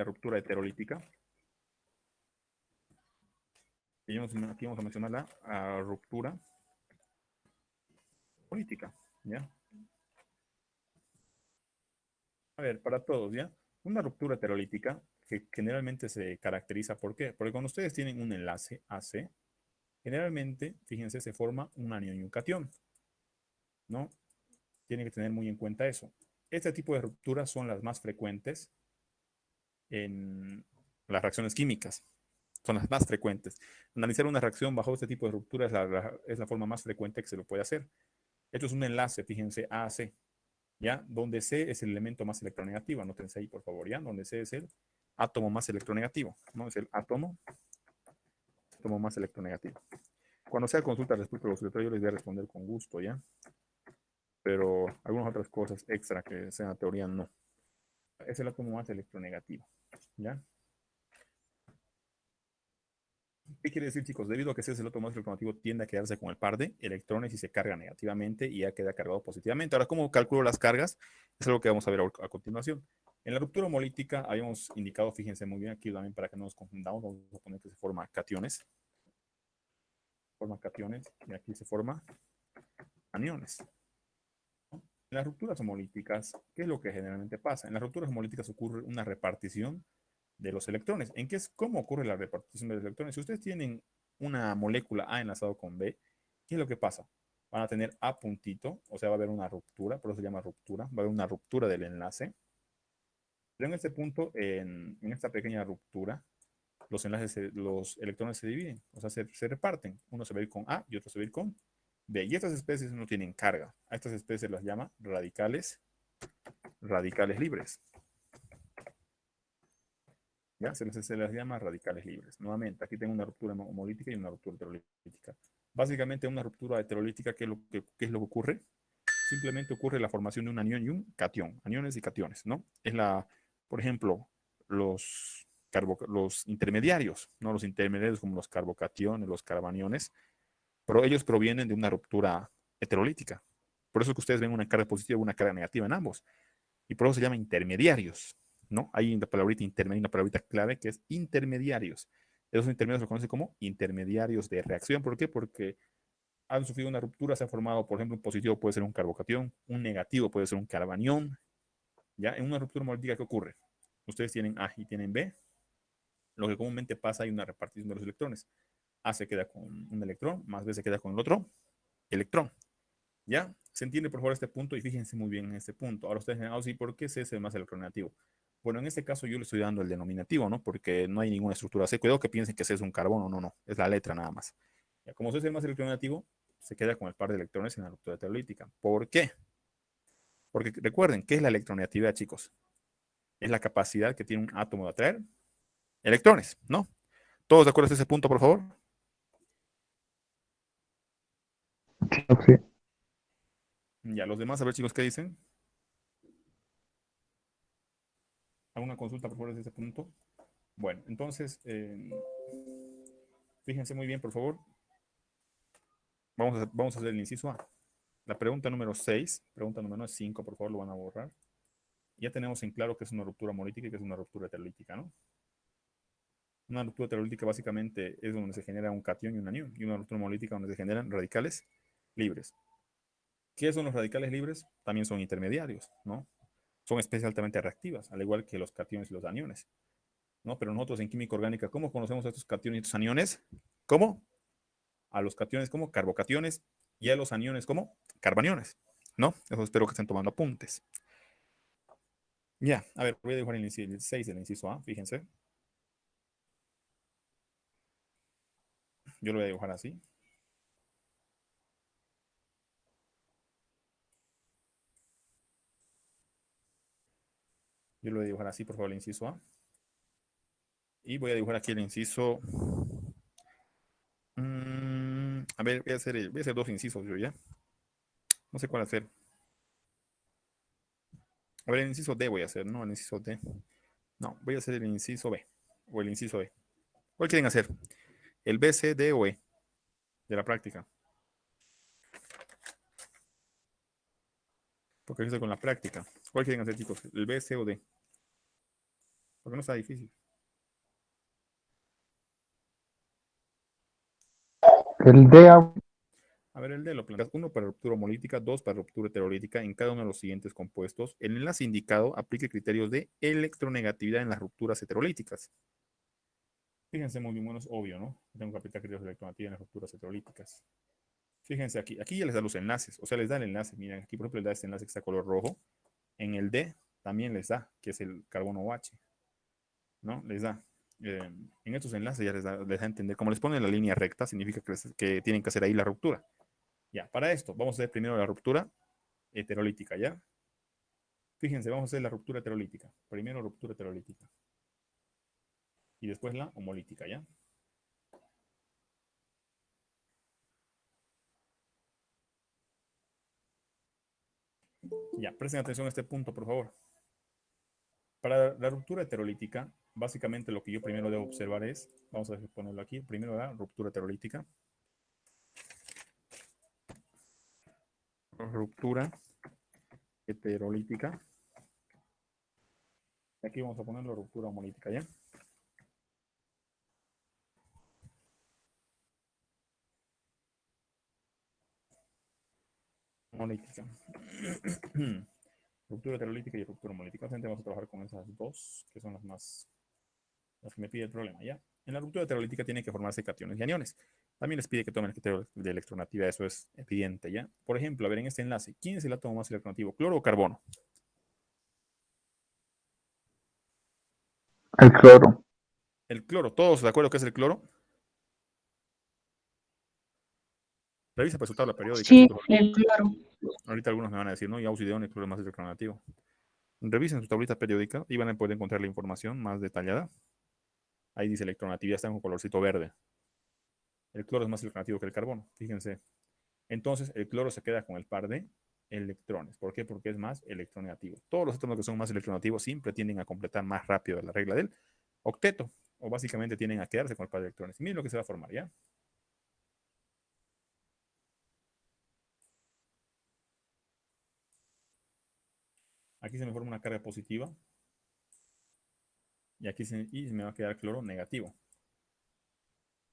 la ruptura heterolítica. Y aquí vamos a mencionar la ruptura política, ¿ya? A ver, para todos, ¿ya? Una ruptura heterolítica que generalmente se caracteriza, ¿por qué? Porque cuando ustedes tienen un enlace AC, generalmente, fíjense, se forma un anión y un catión, ¿no? Tienen que tener muy en cuenta eso. Este tipo de rupturas son las más frecuentes en las reacciones químicas. Son las más frecuentes. Analizar una reacción bajo este tipo de ruptura es la forma más frecuente que se lo puede hacer. Esto es un enlace, fíjense, AC, ¿ya? Donde C es el elemento más electronegativo. Anótense ahí, por favor, ¿ya? Donde C es el átomo más electronegativo, ¿no? Es el átomo más electronegativo. Cuando sea consulta respecto a los electrones, yo les voy a responder con gusto, ¿ya? Pero algunas otras cosas extra que sean teoría, no. Es el átomo más electronegativo, ¿ya? ¿Qué quiere decir, chicos? Debido a que ese es el átomo más electronegativo, tiende a quedarse con el par de electrones y se carga negativamente y ya queda cargado positivamente. Ahora, ¿cómo calculo las cargas? Es algo que vamos a ver a continuación. En la ruptura homolítica habíamos indicado, fíjense muy bien aquí también para que no nos confundamos, vamos a poner que se forma cationes. Forma cationes y aquí se forma aniones. En las rupturas homolíticas, ¿qué es lo que generalmente pasa? En las rupturas homolíticas ocurre una repartición de los electrones. ¿Cómo ocurre la repartición de los electrones? Si ustedes tienen una molécula A enlazado con B, ¿qué es lo que pasa? Van a tener A puntito, o sea, va a haber una ruptura, por eso se llama ruptura, va a haber una ruptura del enlace. Pero en este punto, en esta pequeña ruptura, los electrones se dividen, o sea, se reparten. Uno se va a ir con A y otro se va a ir con B. Y estas especies no tienen carga. A estas especies las llama radicales libres. ¿Ya? Se les llama radicales libres. Nuevamente, aquí tengo una ruptura homolítica y una ruptura heterolítica. Básicamente, una ruptura heterolítica, ¿qué es lo que ocurre? Simplemente ocurre la formación de un anión y un catión. Aniones y cationes, ¿no? Por ejemplo, los intermediarios, ¿no? Los intermediarios como los carbocationes, los carbaniones, pero ellos provienen de una ruptura heterolítica. Por eso es que ustedes ven una carga positiva y una carga negativa en ambos. Y por eso se llaman intermediarios, ¿no? Hay una palabrita intermedia, una palabrita clave que es intermediarios. Esos intermediarios se conocen como intermediarios de reacción. ¿Por qué? Porque han sufrido una ruptura, se ha formado, por ejemplo, un positivo puede ser un carbocatión, un negativo puede ser un carbanión. ¿Ya? En una ruptura homolítica, ¿qué ocurre? Ustedes tienen A y tienen B. Lo que comúnmente pasa, hay una repartición de los electrones. A se queda con un electrón, más B se queda con el otro electrón. ¿Ya? ¿Se entiende por favor este punto? Y fíjense muy bien en este punto. Ahora ustedes dicen, sí, ¿por qué C es el más electronegativo? Bueno, en este caso yo le estoy dando el denominativo, ¿no? Porque no hay ninguna estructura C. Cuidado que piensen que C es un carbono, no, es la letra nada más. Ya, como C es el más electronegativo, se queda con el par de electrones en la ruptura heterolítica. ¿Por qué? Porque recuerden, ¿qué es la electronegatividad, chicos? Es la capacidad que tiene un átomo de atraer electrones, ¿no? ¿Todos de acuerdo a ese punto, por favor? Sí. Ya, los demás, a ver, chicos, ¿qué dicen? ¿Alguna consulta, por favor, desde ese punto? Bueno, entonces, fíjense muy bien, por favor. Vamos a hacer el inciso A. La pregunta número 6, pregunta número 5, por favor, lo van a borrar. Ya tenemos en claro que es una ruptura homolítica y que es una ruptura heterolítica, ¿no? Una ruptura heterolítica básicamente es donde se genera un catión y un anión, y una ruptura homolítica donde se generan radicales libres. ¿Qué son los radicales libres? También son intermediarios, ¿no? Son especies altamente reactivas, al igual que los cationes y los aniones, ¿no? Pero nosotros en química orgánica, ¿cómo conocemos a estos cationes y estos aniones? ¿Cómo? A los cationes como carbocationes y a los aniones como carbaniones, ¿no? Eso espero que estén tomando apuntes. Ya, a ver, voy a dibujar el 6 del inciso A, fíjense. Yo lo voy a dibujar así. Yo lo voy a dibujar así, por favor, el inciso A. Y voy a dibujar aquí el inciso. A ver, voy a hacer dos incisos yo ya. No sé cuál hacer. A ver, el inciso D voy a hacer, ¿no? El inciso D. No, voy a hacer el inciso B. O el inciso B. ¿Cuál quieren hacer? ¿El B, C, D o E? De la práctica. Porque yo estoy con la práctica. ¿Cuál quieren hacer, chicos? ¿El B, C o D? Porque no está difícil. El D, A ver, el D lo planteas. 1 para ruptura homolítica, 2 para ruptura heterolítica. En cada uno de los siguientes compuestos, el enlace indicado aplique criterios de electronegatividad en las rupturas heterolíticas. Fíjense muy bien, bueno, es obvio, ¿no? Tengo que aplicar criterios de electronegatividad en las rupturas heterolíticas. Fíjense aquí, aquí ya les da los enlaces, o sea, les da el enlace. Miren, aquí por ejemplo les da este enlace que está color rojo. En el D también les da, que es el carbono OH, ¿no? Les da. En estos enlaces ya les da a entender. Como les ponen la línea recta, significa que tienen que hacer ahí la ruptura. Ya, para esto, vamos a hacer primero la ruptura heterolítica, ¿ya? Fíjense, vamos a hacer la ruptura heterolítica. Primero ruptura heterolítica. Y después la homolítica, ¿ya? Ya, presten atención a este punto, por favor. Para la ruptura heterolítica, básicamente lo que yo primero debo observar es, vamos a ponerlo aquí, primero la ruptura heterolítica. Ruptura heterolítica. Aquí vamos a ponerlo ruptura homolítica, ¿ya? Homolítica. Ruptura heterolítica y ruptura homolítica. Básicamente vamos a trabajar con esas dos, que son las que me pide el problema, ¿ya? En la ruptura heterolítica tienen que formarse cationes y aniones. También les pide que tomen el criterio de electronegatividad, eso es evidente, ¿ya? Por ejemplo, a ver, en este enlace, ¿quién es el átomo más electronegativo? ¿Cloro o carbono? el cloro. El cloro, ¿todos de acuerdo que es el cloro? Revisa pues su tabla periódica, Sí, chicos. el cloro. Ahorita algunos me van a decir, no, y auxilión, el cloro es más electronegativo. Revisen su tablita periódica y van a poder encontrar la información más detallada. Ahí dice electronegatividad, está en un colorcito verde. El cloro es más electronegativo que el carbono, fíjense. Entonces, el cloro se queda con el par de electrones. ¿Por qué? Porque es más electronegativo. Todos los átomos que son más electronegativos siempre tienden a completar más rápido la regla del octeto, o básicamente tienden a quedarse con el par de electrones. Y miren lo que se va a formar, ¿ya? Aquí se me forma una carga positiva y aquí se me va a quedar cloro negativo.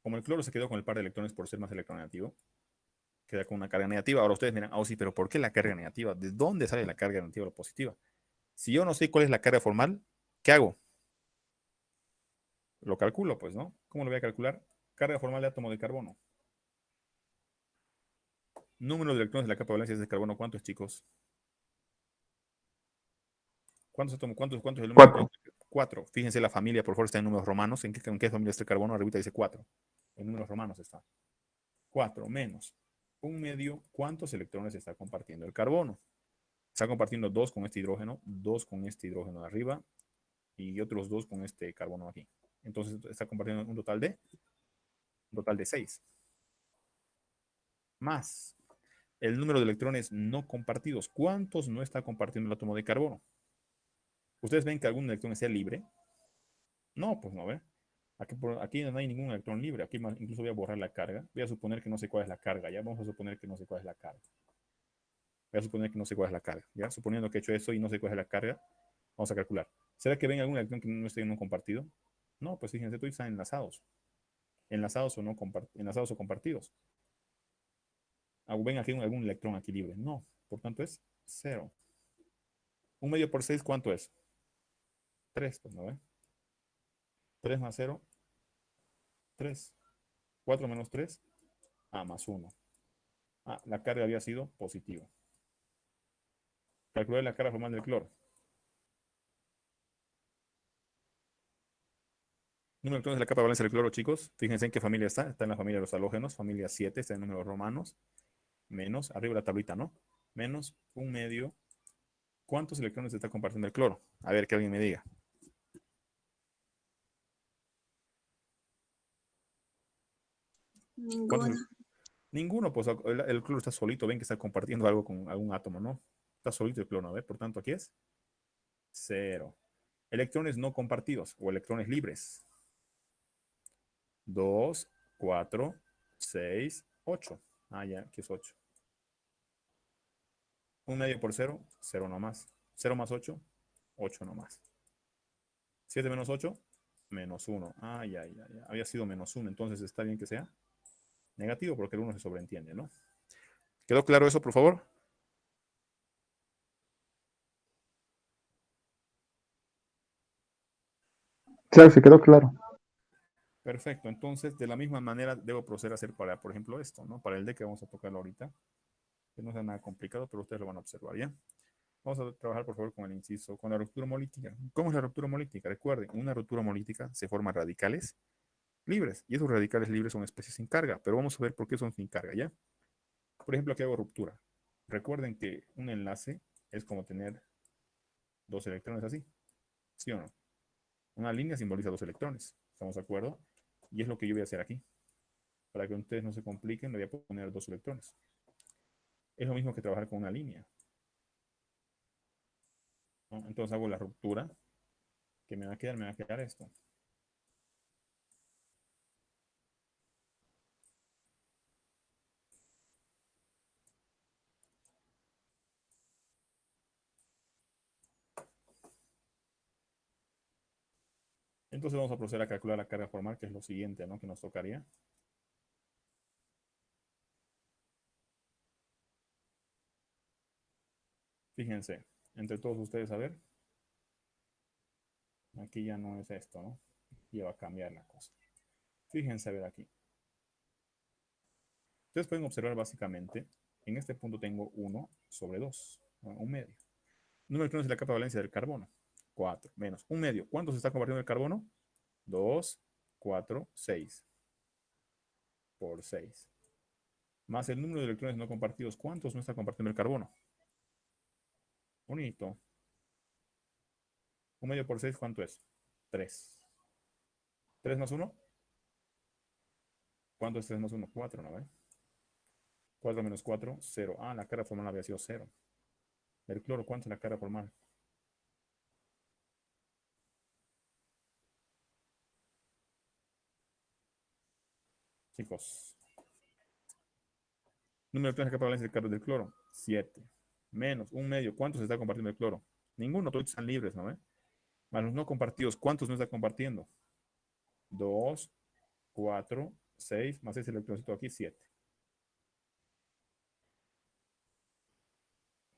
Como el cloro se quedó con el par de electrones por ser más electronegativo, queda con una carga negativa. Ahora ustedes miran, oh sí, pero ¿por qué la carga negativa? ¿De dónde sale la carga negativa o la positiva? Si yo no sé cuál es la carga formal, ¿qué hago? Lo calculo, pues, ¿no? ¿Cómo lo voy a calcular? Carga formal de átomo de carbono. Número de electrones de la capa de valencia de carbono, ¿cuántos, chicos? ¿Cuántos átomos? ¿Cuántos es el número de Cuatro. electrones? 4. Fíjense la familia, por favor, está en números romanos. ¿En qué familia está el carbono? Arribita dice 4. En números romanos está. 4 menos un medio. ¿Cuántos electrones está compartiendo el carbono? Está compartiendo 2 con este hidrógeno, 2 con este hidrógeno de arriba y otros 2 con este carbono aquí. Entonces está compartiendo un total de 6. Más el número de electrones no compartidos. ¿Cuántos no está compartiendo el átomo de carbono? ¿Ustedes ven que algún electrón sea libre? No, pues no, ¿ve? Aquí no hay ningún electrón libre. Aquí incluso voy a borrar la carga. Voy a suponer que no sé cuál es la carga. Ya vamos a suponer que no sé cuál es la carga. Voy a suponer que no sé cuál es la carga. Ya suponiendo que he hecho eso y no sé cuál es la carga, vamos a calcular. ¿Será que ven algún electrón que no esté en un compartido? No, pues fíjense, todos están enlazados. Enlazados o no enlazados o compartidos. ¿Ven aquí algún electrón aquí libre? No. Por tanto es 0. Un medio por 6, ¿cuánto es? 3, pues no ve. 3 más 0, 3. 4 menos 3, más 1. La carga había sido positiva. Calcular la carga formal del cloro. Número de electrones de la capa de valencia del cloro, chicos. Fíjense en qué familia está. Está en la familia de los halógenos, familia 7, está en números romanos. Menos, arriba la tablita, ¿no? Menos un medio. ¿Cuántos electrones está compartiendo el cloro? A ver, que alguien me diga. ¿Cuántos? Ninguno. Ninguno, pues el cloro está solito. Ven que está compartiendo algo con algún átomo, ¿no? Está solito el cloro, ¿ve? Por tanto, aquí es 0. Electrones no compartidos o electrones libres. 2, 4, 6, 8. Ya, aquí es 8. Un medio por 0, 0 nomás. 0 más 8, 8 nomás. 7 menos 8, menos 1. Ay, ay, ay. Había sido menos 1. Entonces está bien que sea negativo porque el 1 se sobreentiende, ¿no? ¿Quedó claro eso, por favor? Claro, se quedó claro. Perfecto. Entonces, de la misma manera debo proceder a hacer para, por ejemplo, esto, ¿no? Para el D que vamos a tocarlo ahorita. Que no sea nada complicado, pero ustedes lo van a observar, ¿ya? Vamos a trabajar, por favor, con el inciso, con la ruptura molítica. ¿Cómo es la ruptura molítica? Recuerden, una ruptura molítica se forman radicales libres, y esos radicales libres son especies sin carga, pero vamos a ver por qué son sin carga, ¿ya? Por ejemplo, aquí hago ruptura. Recuerden que un enlace es como tener dos electrones así, ¿sí o no? Una línea simboliza dos electrones, ¿estamos de acuerdo? Y es lo que yo voy a hacer aquí. Para que ustedes no se compliquen, le voy a poner dos electrones. Es lo mismo que trabajar con una línea, ¿no? Entonces hago la ruptura, que me va a quedar esto. Entonces vamos a proceder a calcular la carga formal, que es lo siguiente, ¿no? Que nos tocaría. Fíjense, entre todos ustedes, a ver, aquí ya no es esto, ¿no? Ya va a cambiar la cosa. Fíjense, a ver aquí. Ustedes pueden observar básicamente, en este punto tengo 1 sobre 2, ¿no? Un medio. Número de electrones de la capa de valencia del carbono, 4 menos un medio. ¿Cuánto se está compartiendo el carbono? 2, 4, 6 por 6. Más el número de electrones no compartidos. ¿Cuántos no está compartiendo el carbono? Bonito. Un medio por 6, ¿cuánto es? 3. 3 más 1. ¿Cuánto es 3 más 1? 4, ¿no ve? 4 menos 4, 0. Ah, la carga formal había sido 0. El cloro, ¿cuánto es la carga formal? Chicos, número de electrones de capa de valencia del cloro, 7. Menos un medio, ¿cuánto se está compartiendo el cloro? Ninguno, todos están libres, ¿no ve? Más los no compartidos, ¿cuántos no está compartiendo? 2, 4, 6, más ese electroncito aquí, 7.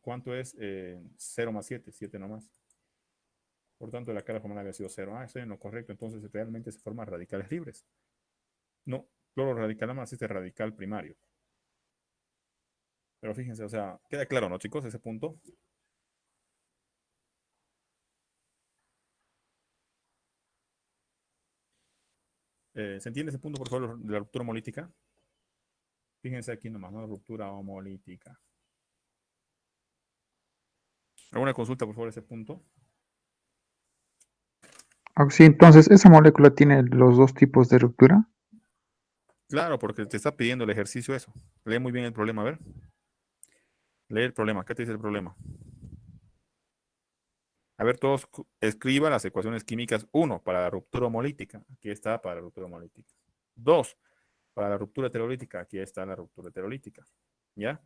¿Cuánto es 0 más 7? 7 nomás. Por tanto, la carga formal había sido 0. Ah, estoy en lo correcto. Entonces, realmente se forman radicales libres. No, cloro radical más este radical primario. Pero fíjense, o sea, queda claro, ¿no, chicos? Ese punto. ¿Se entiende ese punto, por favor, de la ruptura homolítica? Fíjense aquí nomás, ¿no? Ruptura homolítica. ¿Alguna consulta, por favor, ese punto? Ah, sí, entonces, ¿esa molécula tiene los dos tipos de ruptura? Claro, porque te está pidiendo el ejercicio eso. Lee muy bien el problema, a ver. Lee el problema. ¿Qué te dice el problema? A ver, todos escriban las ecuaciones químicas. 1, para la ruptura homolítica. Aquí está para la ruptura homolítica. 2, para la ruptura heterolítica. Aquí está la ruptura heterolítica. ¿Ya?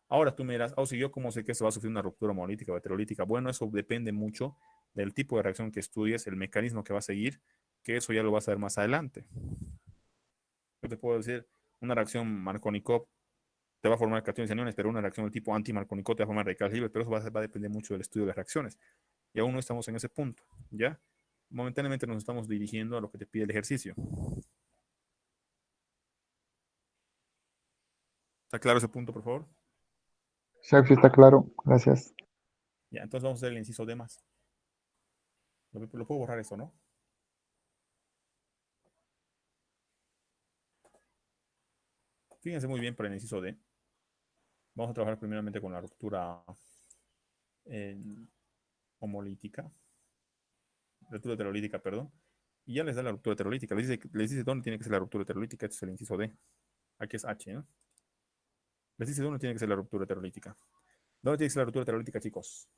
Ahora tú me dirás, oh, si yo cómo sé que se va a sufrir una ruptura homolítica o heterolítica. Bueno, eso depende mucho del tipo de reacción que estudies, el mecanismo que va a seguir, que eso ya lo vas a ver más adelante. Yo te puedo decir, una reacción Markovnikov te va a formar cationes y aniones, pero una reacción del tipo anti-Markovnikov te va a formar radicales libres, pero eso va a depender mucho del estudio de las reacciones. Y aún no estamos en ese punto, ¿ya? Momentáneamente nos estamos dirigiendo a lo que te pide el ejercicio. ¿Está claro ese punto, por favor? Sí, sí está claro, gracias. Ya, entonces vamos a hacer el inciso D más. Lo puedo borrar eso, ¿no? Fíjense muy bien para el inciso D. Vamos a trabajar primeramente con la ruptura eh, homolítica, ruptura heterolítica, perdón. Y ya les da la ruptura heterolítica. Les dice dónde tiene que ser la ruptura heterolítica. Este es el inciso D. Aquí es H, ¿no? Les dice dónde tiene que ser la ruptura heterolítica. ¿Dónde tiene que ser la ruptura heterolítica, chicos?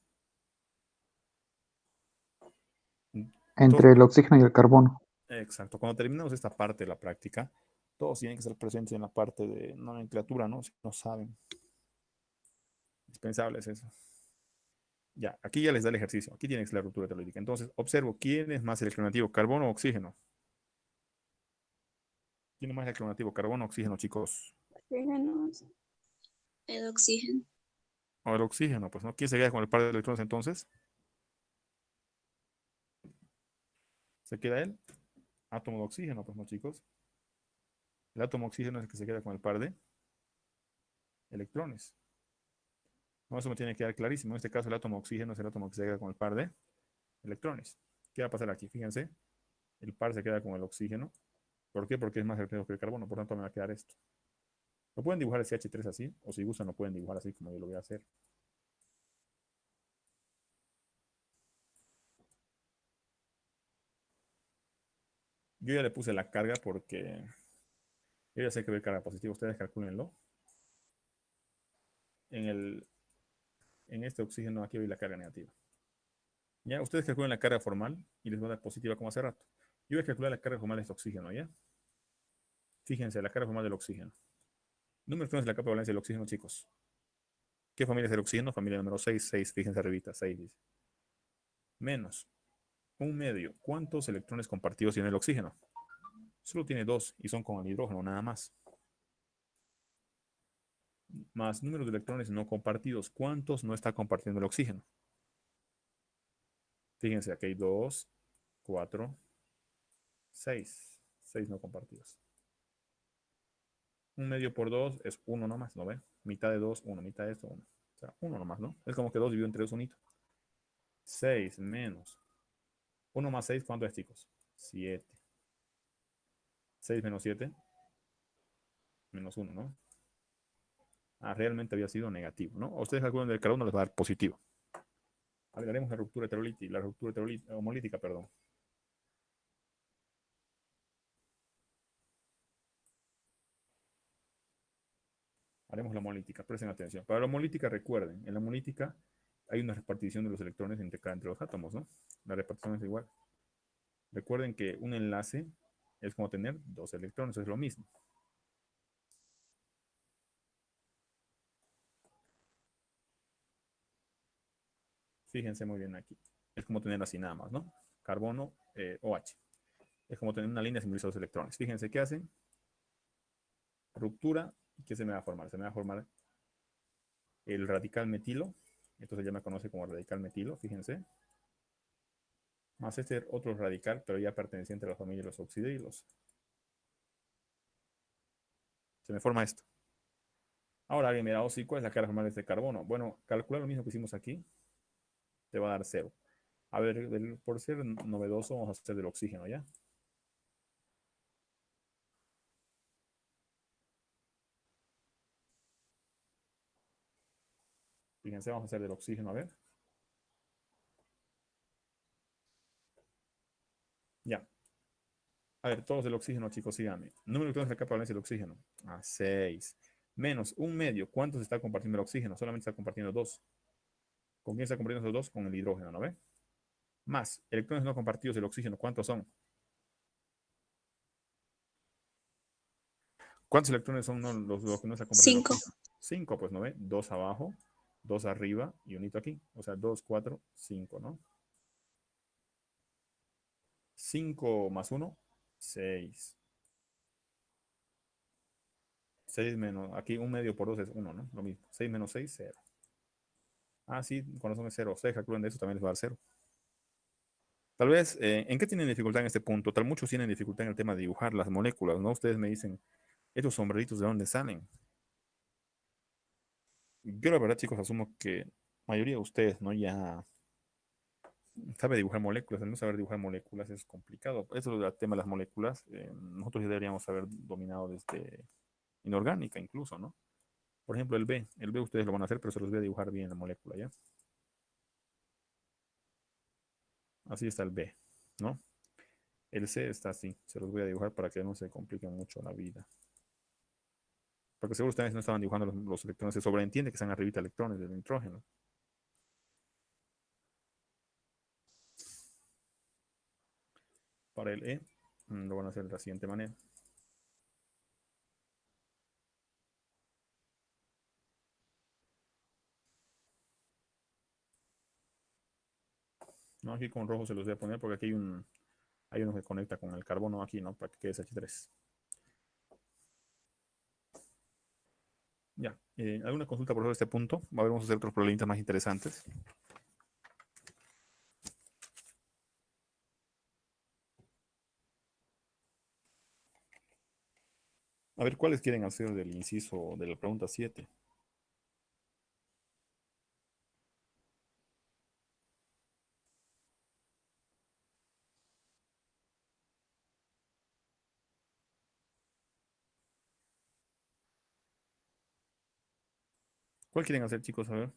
Todos, Entre el oxígeno y el carbono. exacto. Cuando terminamos esta parte de la práctica, todos tienen que ser presentes en la parte de nomenclatura, ¿no? Si no saben. Indispensable es eso. Ya, aquí ya les da el ejercicio. Aquí tiene que ser la ruptura electrolítica. Entonces, observo, ¿quién es más electronegativo, carbono o oxígeno? ¿Quién es más electronegativo, carbono o oxígeno, chicos? Oxígenos. El oxígeno. O el oxígeno, pues, ¿no? ¿Quién se queda con el par de electrones entonces? ¿Se queda él? Átomo de oxígeno, pues, ¿no, chicos? El átomo de oxígeno es el que se queda con el par de electrones. No, eso me tiene que quedar clarísimo. En este caso, el átomo de oxígeno es el átomo que se queda con el par de electrones. ¿Qué va a pasar aquí? Fíjense, el par se queda con el oxígeno. ¿Por qué? Porque es más electrónico que el carbono, por tanto me va a quedar esto. Lo pueden dibujar el CH3 así, o si gustan lo pueden dibujar así como yo lo voy a hacer. Yo ya le puse la carga porque yo ya sé que ve carga positiva. Ustedes calculenlo. En, el, en este oxígeno aquí ve la carga negativa. Ya, ustedes calculen la carga formal y les va a dar positiva como hace rato. Yo voy a calcular la carga formal de este oxígeno, ¿ya? Fíjense, la carga formal del oxígeno. Número de electrones de la capa de valencia del oxígeno, chicos. ¿Qué familia es el oxígeno? Familia número 6, 6, fíjense arribita, 6 dice. Menos un medio. ¿Cuántos electrones compartidos tiene el oxígeno? Solo tiene dos y son con el hidrógeno, nada más. Más número de electrones no compartidos. ¿Cuántos no está compartiendo el oxígeno? Fíjense, aquí hay 2, 4, 6. 6 no compartidos. Un medio por 2 es 1 nomás, ¿no ve? Mitad de 2, 1. Mitad de esto, 1. O sea, 1 nomás, ¿no? Es como que 2 dividido entre 2 unitos. 6 menos 1 más 6, ¿cuánto es, chicos? 7. 6 menos 7, menos 1, ¿no? Ah, realmente había sido negativo, ¿no? Ustedes calculan del carbono les va a dar positivo. A ver, haremos la ruptura heterolítica, homolítica, perdón. Haremos la homolítica, presten atención. Para la homolítica, recuerden, en la homolítica hay una repartición de los electrones entre los átomos, ¿no? La repartición es igual. Recuerden que un enlace es como tener dos electrones, es lo mismo. Fíjense muy bien aquí. Es como tener así nada más, ¿no? Carbono, OH. Es como tener una línea simbolizada dos electrones. Fíjense qué hacen. Ruptura. ¿Qué se me va a formar? Se me va a formar el radical metilo. Esto ya me conoce como radical metilo, fíjense. Más este otro radical, pero ya perteneciente a la familia de los oxidrilos. Se me forma esto. Ahora alguien me da, oh, sí, ¿cuál es la carga formal de este carbono? Bueno, calcular lo mismo que hicimos aquí, te va a dar 0. A ver, por ser novedoso, vamos a hacer del oxígeno, ¿ya? Fíjense, vamos a hacer del oxígeno, a ver. Ya. A ver, todos del oxígeno, chicos, síganme. Número de electrones de la capa de valencia del oxígeno. A 6. Menos un medio. ¿Cuántos está compartiendo el oxígeno? Solamente está compartiendo 2. ¿Con quién está compartiendo esos 2? Con el hidrógeno, ¿no ve? Más electrones no compartidos del oxígeno. ¿Cuántos son? ¿Cuántos electrones son los que no está compartiendo el 5. oxígeno? 5, pues, ¿no ve? 2 abajo, 2 arriba y unito aquí. O sea, 2, 4, 5, ¿no? 5 más 1, 6. 6 menos, aquí un medio por 2 es 1, ¿no? Lo mismo. 6 menos 6, 0. Ah, sí, cuando son 0. Ustedes calculan de eso, también les va a dar 0. Tal vez, ¿en qué tienen dificultad en este punto? Tal muchos tienen dificultad en el tema de dibujar las moléculas, ¿no? Ustedes me dicen, ¿estos sombreritos de dónde salen? Yo la verdad, chicos, asumo que la mayoría de ustedes, ¿no? Ya sabe dibujar moléculas. El no saber dibujar moléculas es complicado. Eso es el tema de las moléculas. Nosotros ya deberíamos haber dominado desde inorgánica incluso, ¿no? Por ejemplo, el B. El B ustedes lo van a hacer, pero se los voy a dibujar bien la molécula, ¿ya? Así está el B, ¿no? El C está así. Se los voy a dibujar para que no se complique mucho la vida. Porque seguro ustedes no estaban dibujando los electrones. Se sobreentiende que están arribita electrones del nitrógeno. Para el E, lo van a hacer de la siguiente manera. No, aquí con rojo se los voy a poner porque aquí hay uno que conecta con el carbono aquí, ¿no? Para que quede H3. Ya. ¿Alguna consulta por este punto? A ver, vamos a hacer otros problemitas más interesantes. A ver, ¿cuáles quieren hacer del inciso de la pregunta 7? ¿Cuál quieren hacer, chicos? A ver.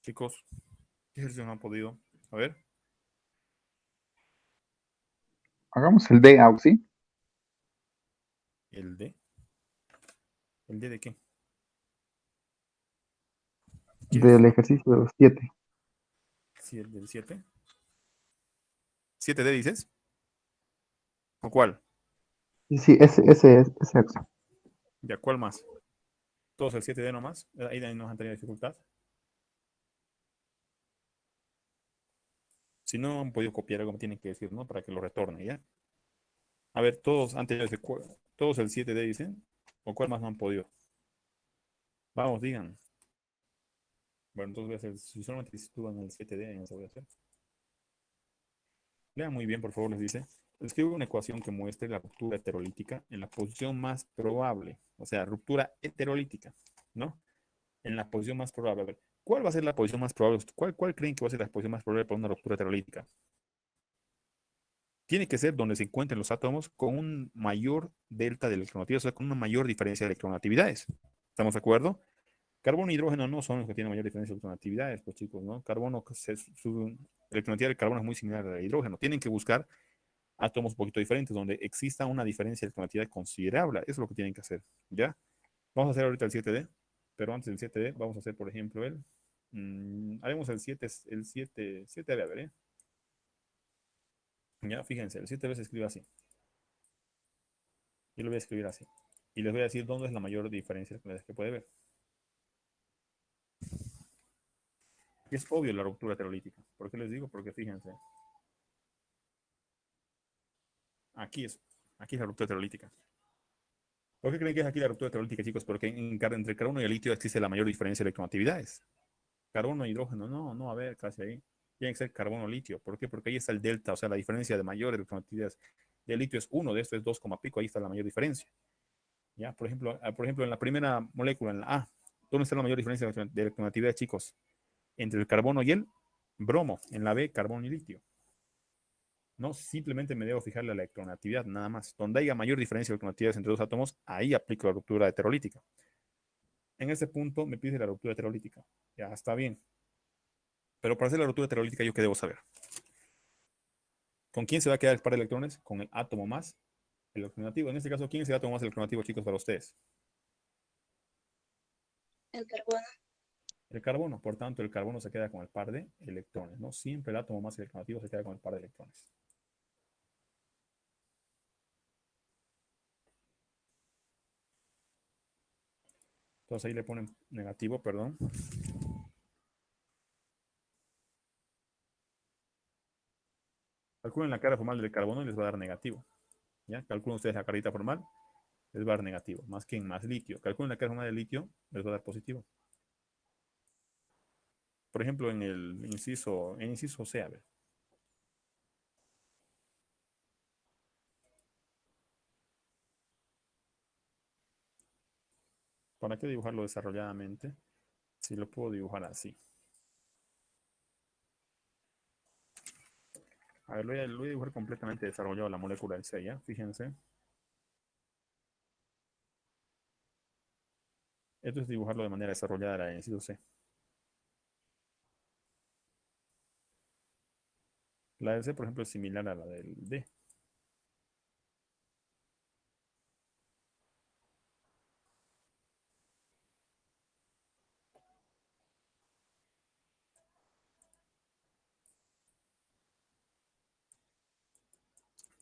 Chicos, ¿qué ejercicio no han podido? A ver, Hagamos el D, Auxi, el D. ¿El D de qué? ¿Qué del ejercicio? ejercicio de los 7. Sí, el del 7. ¿7D dices? ¿O cuál? Sí, sí, ese Auxi. ¿Ya cuál más? ¿Todos el 7D nomás? Ahí nos han tenido dificultad. Si no han podido copiar algo, me tienen que decir, ¿no? Para que lo retorne, ¿ya? A ver, todos antes de todos el 7D dicen. ¿O cuál más no han podido? Vamos, digan. Bueno, entonces voy a hacer, si solamente se sitúan en el 7D, en eso voy a hacer. Lean muy bien, por favor, les dice. Escribe una ecuación que muestre la ruptura heterolítica en la posición más probable. O sea, ruptura heterolítica, ¿no? En la posición más probable. A ver, ¿cuál va a ser la posición más probable? ¿Cuál creen que va a ser la posición más probable para una ruptura heterolítica? Tiene que ser donde se encuentren los átomos con un mayor delta de electronegatividad, o sea, con una mayor diferencia de electronegatividades. ¿Estamos de acuerdo? Carbono e hidrógeno no son los que tienen mayor diferencia de electronegatividades, pues chicos, ¿no? Carbono, su electronegatividad del carbono es muy similar a la del hidrógeno. Tienen que buscar átomos un poquito diferentes, donde exista una diferencia de electronegatividad considerable. Eso es lo que tienen que hacer, ¿ya? Vamos a hacer ahorita el 7D, pero antes del 7D vamos a hacer, por ejemplo, haremos el 7, el 7, 7D, a ver, ¿eh? Ya, fíjense, el 7D se escribe así. Yo lo voy a escribir así. Y les voy a decir dónde es la mayor diferencia que puede ver. Y es obvio la ruptura heterolítica. ¿Por qué les digo? Porque fíjense, aquí es, aquí es la ruptura heterolítica. ¿Por qué creen que es aquí la ruptura heterolítica, chicos? Porque entre el carbono y el litio existe la mayor diferencia de electronegatividades. Carbono e hidrógeno, no, no, a ver, casi ahí. Tiene que ser carbono-litio. ¿Por qué? Porque ahí está el delta, o sea, la diferencia de mayor electronegatividades. Del litio es 1, de esto es 2, pico, ahí está la mayor diferencia. ¿Ya? Por ejemplo, en la primera molécula, en la A, ¿dónde está la mayor diferencia de electronegatividad, chicos? Entre el carbono y el bromo. En la B, carbono y litio. No simplemente me debo fijar la electronegatividad, nada más. Donde haya mayor diferencia de electronegatividades entre dos átomos, ahí aplico la ruptura heterolítica. En este punto me pide la ruptura heterolítica. Ya está bien. Pero para hacer la ruptura heterolítica, ¿yo qué debo saber? ¿Con quién se va a quedar el par de electrones? Con el átomo más electronegativo. En este caso, ¿quién es el átomo más electronegativo, chicos, para ustedes? El carbono. El carbono. Por tanto, el carbono se queda con el par de electrones, ¿no? Siempre el átomo más electronegativo se queda con el par de electrones. Entonces ahí le ponen negativo, perdón. Calculen la carga formal del carbono y les va a dar negativo. ¿Ya? Calculen ustedes la carita formal, les va a dar negativo. Más que en más litio. Calculen la carga formal del litio, les va a dar positivo. Por ejemplo, en inciso C, a ver. ¿Para qué dibujarlo desarrolladamente? Si lo puedo dibujar así. A ver, lo voy a dibujar completamente desarrollado la molécula en C, ¿ya? Fíjense. Esto es dibujarlo de manera desarrollada la inciso C. La del C, por ejemplo, es similar a la del D.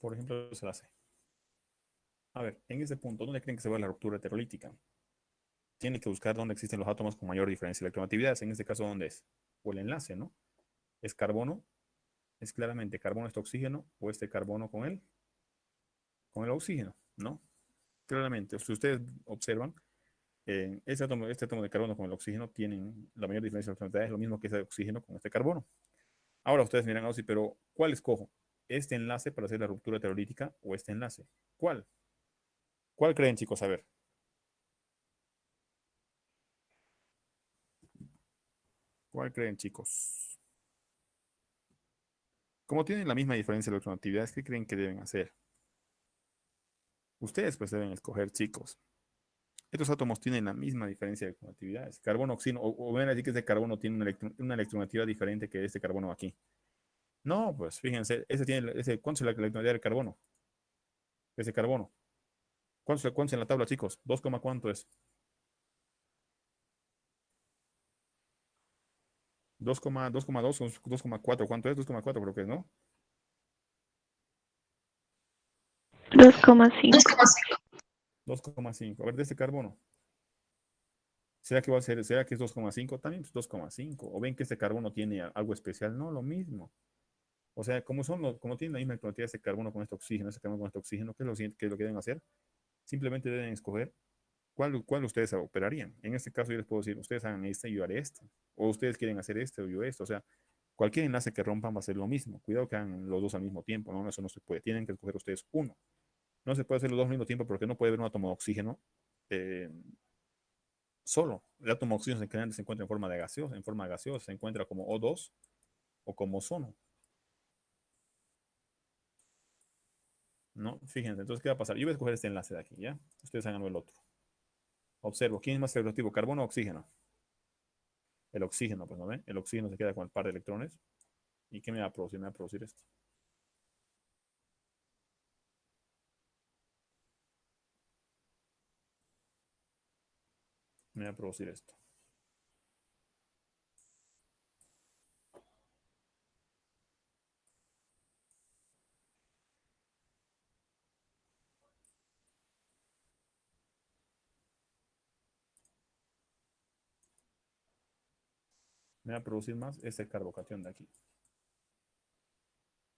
Por ejemplo, es la C. A ver, en ese punto, ¿dónde creen que se va la ruptura heterolítica? Tiene que buscar dónde existen los átomos con mayor diferencia de electronegatividad. En este caso, ¿dónde es? O el enlace, ¿no? ¿Es carbono? ¿Es claramente carbono este oxígeno? ¿O este carbono con el oxígeno? ¿No? Claramente, si ustedes observan, este átomo de carbono con el oxígeno tienen la mayor diferencia de electronegatividad, es lo mismo que ese oxígeno con este carbono. Ahora ustedes miran, oh, sí, pero ¿cuál escojo? ¿Este enlace para hacer la ruptura heterolítica o este enlace? ¿Cuál? ¿Cuál creen, chicos? A ver. ¿Cuál creen, chicos? Como tienen la misma diferencia de electronegatividades, ¿qué creen que deben hacer? Ustedes pues deben escoger, chicos. Estos átomos tienen la misma diferencia de electronegatividades. Carbono, oxígeno, o ven allí que este carbono tiene una electronegatividad diferente que este carbono aquí. No, pues fíjense, ¿cuánto es la electronegatividad del carbono? Ese carbono. ¿Cuánto es en la tabla, chicos? 2, ¿cuánto es? 2,2 o 2,4. ¿Cuánto es? 2,4 creo que es, ¿no? 2,5. 2,5. A ver, de este carbono. ¿Será que es 2,5? También es 2,5. ¿O ven que este carbono tiene algo especial? No, lo mismo. O sea, como tienen la misma cantidad de este carbono con este oxígeno, este carbono con este oxígeno, ¿qué es lo siguiente que lo que deben hacer? Simplemente deben escoger cuál ustedes operarían. En este caso yo les puedo decir, ustedes hagan este y yo haré este. O ustedes quieren hacer este o yo esto. O sea, cualquier enlace que rompan va a ser lo mismo. Cuidado que hagan los dos al mismo tiempo, ¿no? Eso no se puede. Tienen que escoger ustedes uno. No se puede hacer los dos al mismo tiempo porque no puede haber un átomo de oxígeno eh, solo. El átomo de oxígeno se encuentra en forma gaseosa, se encuentra como O2 o como ozono, ¿no? Fíjense, entonces, ¿qué va a pasar? Yo voy a escoger este enlace de aquí, ¿ya? Ustedes hagan el otro. Observo, ¿quién es más radioactivo, carbono o oxígeno? El oxígeno, pues, ¿no ven? El oxígeno se queda con el par de electrones. ¿Y qué me va a producir? Me va a producir esto. Me va a producir esto. Me va a producir más este carbocatión de aquí.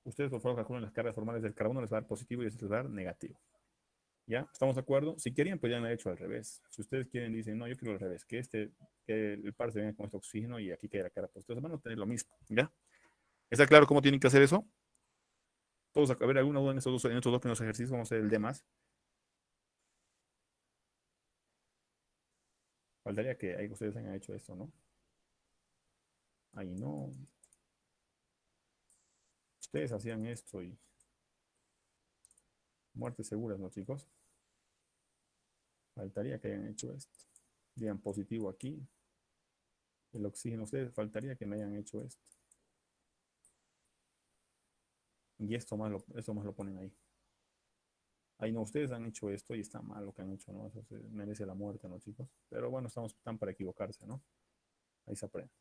Ustedes, por favor, calculen las cargas formales del carbono, les va a dar positivo y este les va a dar negativo. ¿Ya? ¿Estamos de acuerdo? Si querían, pues ya me he hecho al revés. Si ustedes quieren, dicen, no, yo quiero al revés, que el par se venga con este oxígeno y aquí quede la cara positiva. Van a tener lo mismo, ¿ya? ¿Está claro cómo tienen que hacer eso? Todos, a ver, alguna duda en estos dos primeros ejercicios, vamos a hacer el demás. Faltaría que ahí ustedes hayan hecho esto, ¿no? Ahí no. Ustedes hacían esto y muertes seguras, ¿no, chicos? Faltaría que hayan hecho esto. Digan positivo aquí. El oxígeno, ustedes faltaría que me hayan hecho esto. Y esto más lo ponen ahí. Ahí no, ustedes han hecho esto y está mal lo que han hecho, ¿no? Eso merece la muerte, ¿no, chicos? Pero bueno, están para equivocarse, ¿no? Ahí se aprende.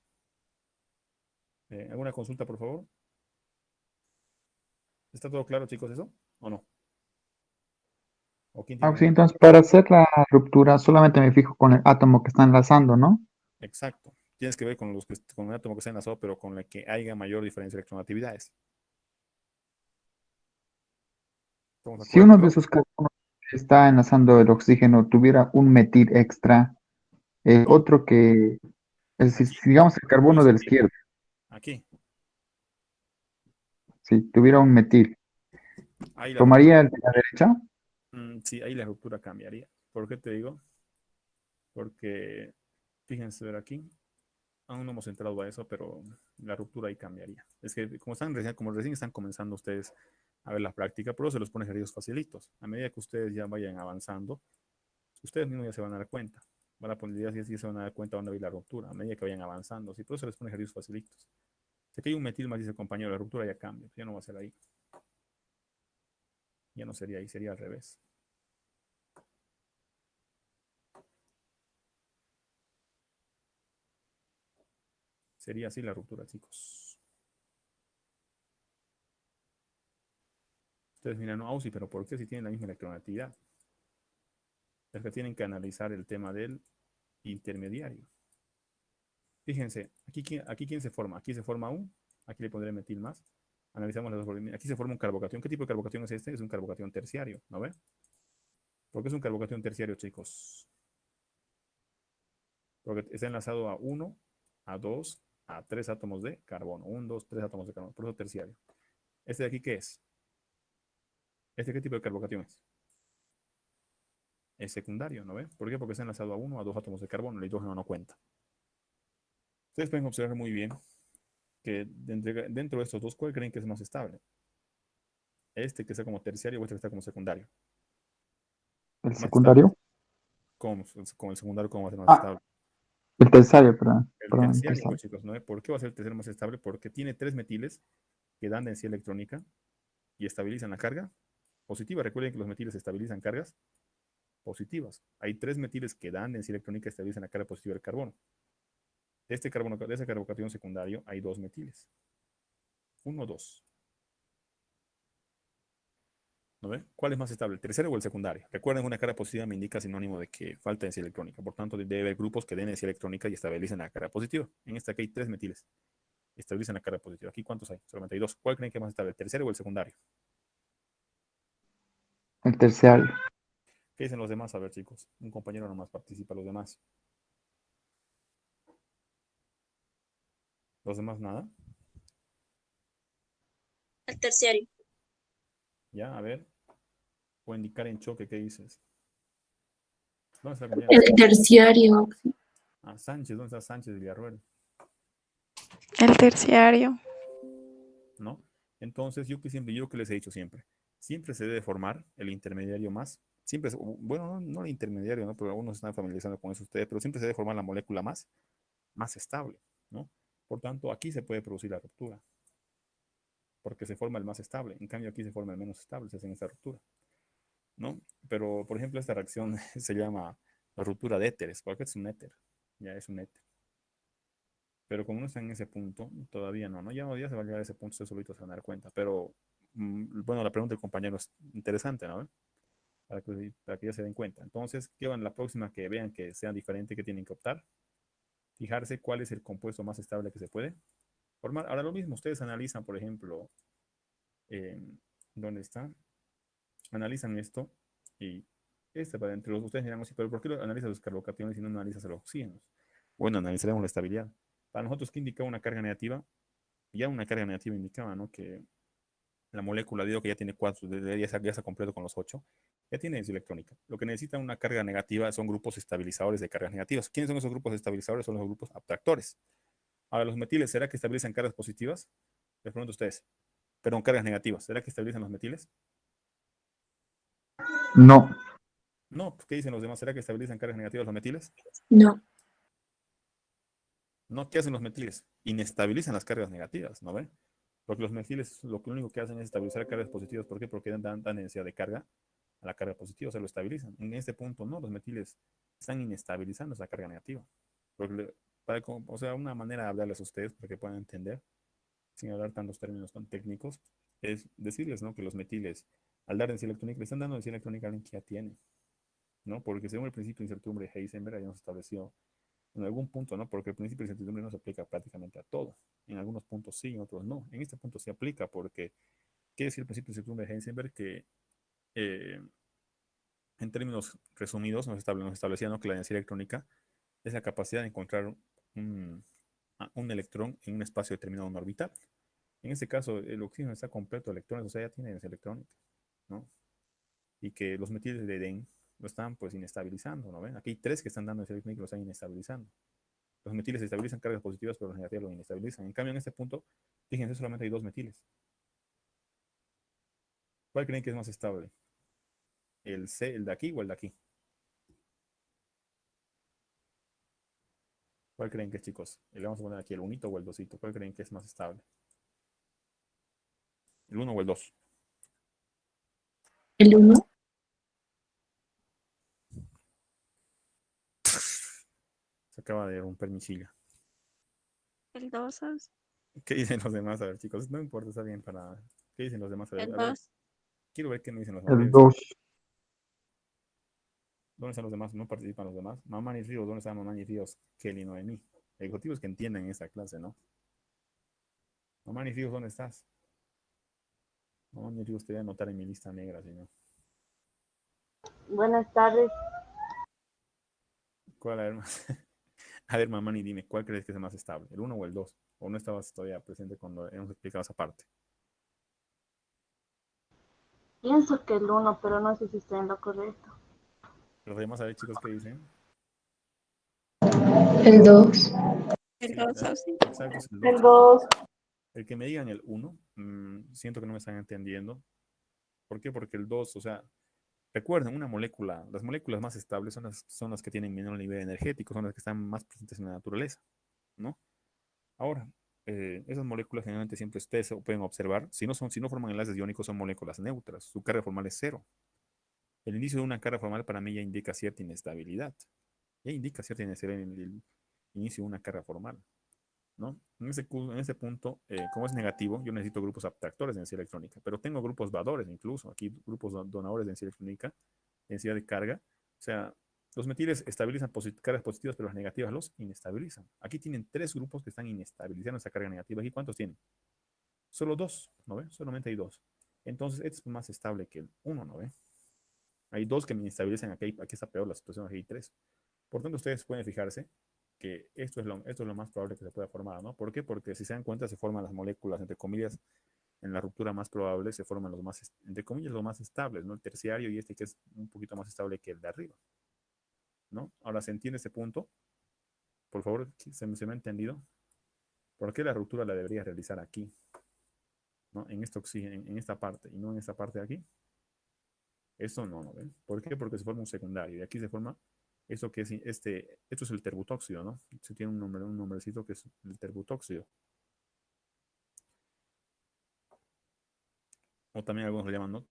¿Alguna consulta, por favor? ¿Está todo claro, chicos, eso? ¿O no? ¿O quién tiene Ah, sí, alguna duda? entonces para hacer la ruptura solamente me fijo con el átomo que está enlazando, ¿no? Exacto. Tienes que ver con el átomo que está enlazado, pero con el que haya mayor diferencia de electronegatividades. ¿Estamos de Si uno de acuerdo? esos carbonos que está enlazando el oxígeno tuviera un metil extra, el ¿Dónde? otro que, es decir, Aquí. si digamos el ¿Dónde carbono está de la aquí? izquierda, Aquí. si tuviera un metil, Ahí la ruptura. ¿tomaría el de la derecha? Sí, ahí la ruptura cambiaría. ¿Por qué te digo? Porque, fíjense, ver aquí, aún no hemos entrado a eso, pero la ruptura ahí cambiaría. Es que como recién están comenzando ustedes a ver la práctica, por eso se los pone ejercicios facilitos. A medida que ustedes ya vayan avanzando, ustedes mismos ya se van a dar cuenta. Van a poner ideas y se van a dar cuenta dónde va a ir la ruptura, a medida que vayan avanzando. Sí, por eso se les pone ejercicios facilitos. Si aquí hay un metil más, dice el compañero, la ruptura ya cambia, ya no va a ser ahí. Ya no sería ahí, sería al revés. Sería así la ruptura, chicos. Ustedes miran, no, sí, pero ¿por qué si tienen la misma electronegatividad? es que tienen que analizar el tema del intermediario. Fíjense, aquí quién se forma. Aquí se forma un, aquí le pondré metil más. Analizamos las dos. Aquí se forma un carbocatión. ¿Qué tipo de carbocatión es este? Es un carbocatión terciario, ¿no ve? ¿Por qué es un carbocatión terciario, chicos? Porque está enlazado a 1, a 2, a 3 átomos de carbono. 1, 2, 3 átomos de carbono. Por eso terciario. ¿Este de aquí qué es? ¿Este qué tipo de carbocatión es? Es secundario, ¿no ve? ¿Por qué? Porque está enlazado a 1, a 2 átomos de carbono. El hidrógeno no cuenta. Ustedes pueden observar muy bien que dentro de estos dos, ¿cuál creen que es más estable? Este que está como terciario o este que está como secundario. ¿El Más estable. secundario? Con el secundario, ¿cómo va a ser más Ah, estable? el terciario, perdón. El Perdón, el terciario, terciario. pues chicos, ¿no? ¿Por qué va a ser el terciario más estable? Porque tiene 3 metiles que dan densidad electrónica y estabilizan la carga positiva. Recuerden que los metiles estabilizan cargas positivas. Hay 3 metiles que dan densidad electrónica y estabilizan la carga positiva del carbono. De ese carbocatión secundario hay 2 metiles. 1, 2. ¿No ve? ¿Cuál es más estable, el terciario o el secundario? Recuerden, una carga positiva me indica sinónimo de que falta densidad electrónica. Por tanto, debe haber grupos que den densidad electrónica y estabilicen la carga positiva. En este aquí hay 3 metiles. Estabilizan la carga positiva. ¿Aquí cuántos hay? Solamente hay 2. ¿Cuál creen que es más estable, el terciario o el secundario? El terciario. ¿Qué dicen los demás? A ver, chicos. Un compañero nomás participa, los demás. Los demás nada. El terciario. Ya, a ver. Puedo indicar en choque, ¿qué dices? ¿Dónde está el compañero? El terciario. Ah, Sánchez, ¿dónde está Sánchez de Villarroel? El terciario. ¿No? Entonces, yo que les he dicho siempre se debe formar el intermediario más, bueno, no el intermediario, ¿no? Pero algunos están familiarizando con eso ustedes, pero siempre se debe formar la molécula más estable, ¿no? Por tanto, aquí se puede producir la ruptura, porque se forma el más estable, en cambio aquí se forma el menos estable, se hace esta ruptura, ¿no? Pero, por ejemplo, esta reacción se llama la ruptura de éteres, porque es un éter, ya es un éter. Pero como no está en ese punto, todavía no, ¿no? Ya se va a llegar a ese punto, ustedes solitos se van a dar cuenta. Pero, bueno, la pregunta del compañero es interesante, ¿no? Para que ya se den cuenta. Entonces, ¿qué van la próxima que vean que sea diferente, que tienen que optar? Fijarse cuál es el compuesto más estable que se puede formar. Ahora lo mismo, ustedes analizan, por ejemplo, eh, ¿dónde está? Analizan esto y para entre los ustedes dirán, sí, pero ¿por qué analizan los carbocationes y no analizas los oxígenos? Bueno, analizaremos la estabilidad. Para nosotros, ¿qué indica una carga negativa? Ya una carga negativa indicaba, ¿no? Que la molécula, digo que ya tiene 4, ya está completo con los 8, ya tiene densidad electrónica. Lo que necesita una carga negativa son grupos estabilizadores de cargas negativas. ¿Quiénes son esos grupos estabilizadores? Son los grupos abstractores. Ahora, los metiles, ¿será que estabilizan cargas positivas? Les pregunto a ustedes. Perdón, cargas negativas. ¿Será que estabilizan los metiles? No. No, ¿qué dicen los demás? ¿Será que estabilizan cargas negativas los metiles? No. No, ¿qué hacen los metiles? Inestabilizan las cargas negativas, ¿no ven? Porque los metiles lo único que hacen es estabilizar cargas positivas. ¿Por qué? Porque dan densidad de carga a la carga positiva, o sea, lo estabilizan. En este punto, no, los metiles están inestabilizando esa carga negativa. Porque o sea, una manera de hablarles a ustedes para que puedan entender, sin hablar tantos términos tan técnicos, es decirles, ¿no? Que los metiles, al dar densidad electrónica, le están dando densidad electrónica a alguien que ya tiene, ¿no? Porque según el principio de incertidumbre de Heisenberg, ya nos estableció en algún punto, ¿no? Porque el principio de incertidumbre no se aplica prácticamente a todo. En algunos puntos sí, en otros no. En este punto se aplica porque, ¿qué decir el principio de incertidumbre de Heisenberg? Que eh, en términos resumidos nos establecía, ¿no? Que la densidad electrónica es la capacidad de encontrar un electrón en un espacio determinado en orbital. En este caso, el oxígeno está completo de electrones, o sea, ya tiene densidad electrónica, ¿no? Y que los metiles de Eden lo están pues inestabilizando, ¿no ven? Aquí hay 3 que están dando densidad electrónica y lo están inestabilizando. Los metiles estabilizan cargas positivas, pero los negativas lo inestabilizan. En cambio, en este punto, fíjense, solamente hay 2 metiles. ¿Cuál creen que es más estable? ¿El de aquí o el de aquí? ¿Cuál creen que es, chicos? Le vamos a poner aquí el 1 o el 2. ¿Cuál creen que es más estable? ¿El 1 o el 2? El 1. Se acaba de romper mi silla. El 2. ¿Qué dicen los demás? A ver, chicos, no importa, está bien para... ¿Qué dicen los demás? El A ver, 2. quiero ver qué me dicen los demás. El 2. ¿Dónde están los demás? No participan los demás. Mamá y Ríos, ¿dónde están Mamá y Ríos? Kelly, Noemí. El objetivo es que entiendan esta clase, ¿no? Mamá y Ríos, ¿dónde estás? Mamá y Ríos, te voy a anotar en mi lista negra, si no. Buenas tardes. ¿Cuál? A ver, a ver, Mamani, dime, ¿cuál crees que es el más estable? ¿El uno o el 2? ¿O no estabas todavía presente cuando hemos explicado esa parte? Pienso que el uno, pero no sé si estoy en lo correcto. Los demás, a ver, chicos, ¿qué dicen? El 2. El Sí, 2, sí. exacto, es el El 2. 2. El que me digan el 1, siento que no me están entendiendo. ¿Por qué? Porque el 2, o sea, recuerden, una molécula, las moléculas más estables son las que tienen menor nivel energético, son las que están más presentes en la naturaleza, ¿no? Ahora, esas moléculas generalmente siempre ustedes pueden observar, si no forman enlaces iónicos, son moléculas neutras, su carga formal es cero. El inicio de una carga formal para mí ya indica cierta inestabilidad, ya indica cierta inestabilidad en el inicio de una carga formal, ¿no? En ese punto, como es negativo, yo necesito grupos abstractores de densidad electrónica, pero tengo grupos dadores incluso, aquí grupos donadores de densidad electrónica, densidad de carga, o sea, los metiles estabilizan cargas positivas, pero las negativas los inestabilizan. Aquí tienen tres grupos que están inestabilizando esa carga negativa. ¿Aquí cuántos tienen? Solo dos, ¿no ve? Solamente hay dos. Entonces, este es más estable que el uno, ¿no ve? Hay dos que me inestabilizan, aquí está peor la situación, aquí hay tres. Por tanto, ustedes pueden fijarse que esto es lo más probable que se pueda formar, ¿no? ¿Por qué? Porque si se dan cuenta, se forman las moléculas, entre comillas, en la ruptura más probable, se forman los más, entre comillas, los más estables, ¿no? El terciario y este que es un poquito más estable que el de arriba, ¿no? Ahora, ¿se entiende este punto? Por favor, ¿se me ha entendido? ¿Por qué la ruptura la debería realizar aquí, ¿no? En este oxígeno, en esta parte, y no en esta parte de aquí? Esto no, ¿no ven? ¿Por qué? Porque se forma un secundario, y aquí se forma esto que es esto es el terbutóxido, ¿no? Se tiene un nombre, un nombrecito que es el terbutóxido. O también algunos lo llaman, ¿no?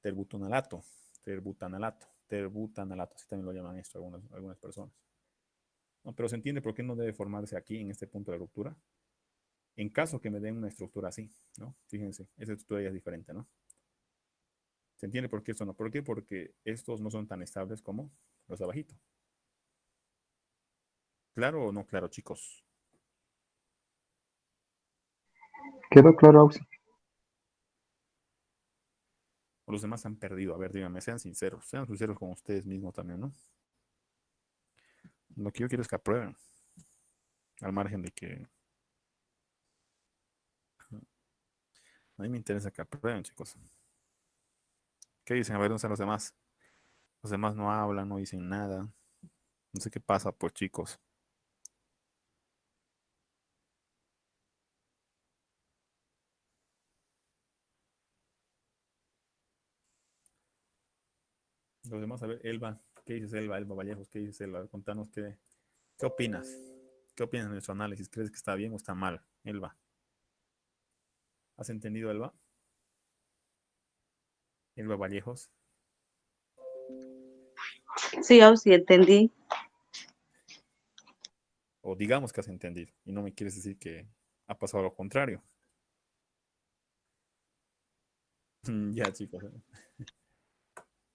Terbutanalato, terbutanalato, así también lo llaman esto algunas personas. ¿No? Pero se entiende por qué no debe formarse aquí, en este punto de ruptura, en caso que me den una estructura así, ¿no? Fíjense, esa estructura ya es diferente, ¿no? ¿Se entiende por qué esto no? ¿Por qué? Porque estos no son tan estables como los de abajito. ¿Claro o no claro, chicos? ¿Quedó claro, Auxi? O los demás han perdido. A ver, díganme, sean sinceros con ustedes mismos también, ¿no? Lo que yo quiero es que aprueben, al margen de que a mí me interesa que aprueben, chicos. ¿Qué dicen? A ver, ¿dónde están los demás? Los demás no hablan, no dicen nada. No sé qué pasa, pues, chicos. Los demás, a ver, Elba, ¿qué dices, Elba? Elba Vallejos, ¿qué dices, Elba? Contanos qué opinas. ¿Qué opinas de nuestro análisis? ¿Crees que está bien o está mal, Elba? ¿Has entendido, Elba? Elba Vallejos. Sí, sí, entendí. O digamos que has entendido. Y no me quieres decir que ha pasado lo contrario. Ya, chicos.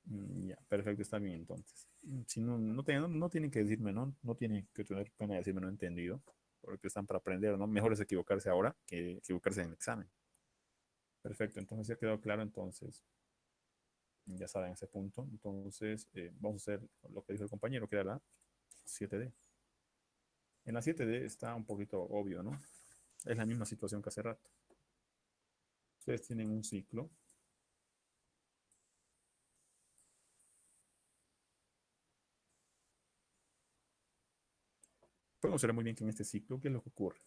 Ya, perfecto, está bien entonces. Si no, no tienen que decirme, ¿no? No tienen que tener pena de decirme no entendido, porque están para aprender, ¿no? Mejor es equivocarse ahora que equivocarse en el examen. Perfecto, entonces ya quedó claro, entonces ya saben ese punto. Entonces vamos a hacer lo que dijo el compañero, que era la 7D. En la 7D está un poquito obvio, ¿no? Es la misma situación que hace rato. Ustedes tienen un ciclo. Podemos ver muy bien que en este ciclo, ¿qué es lo que ocurre?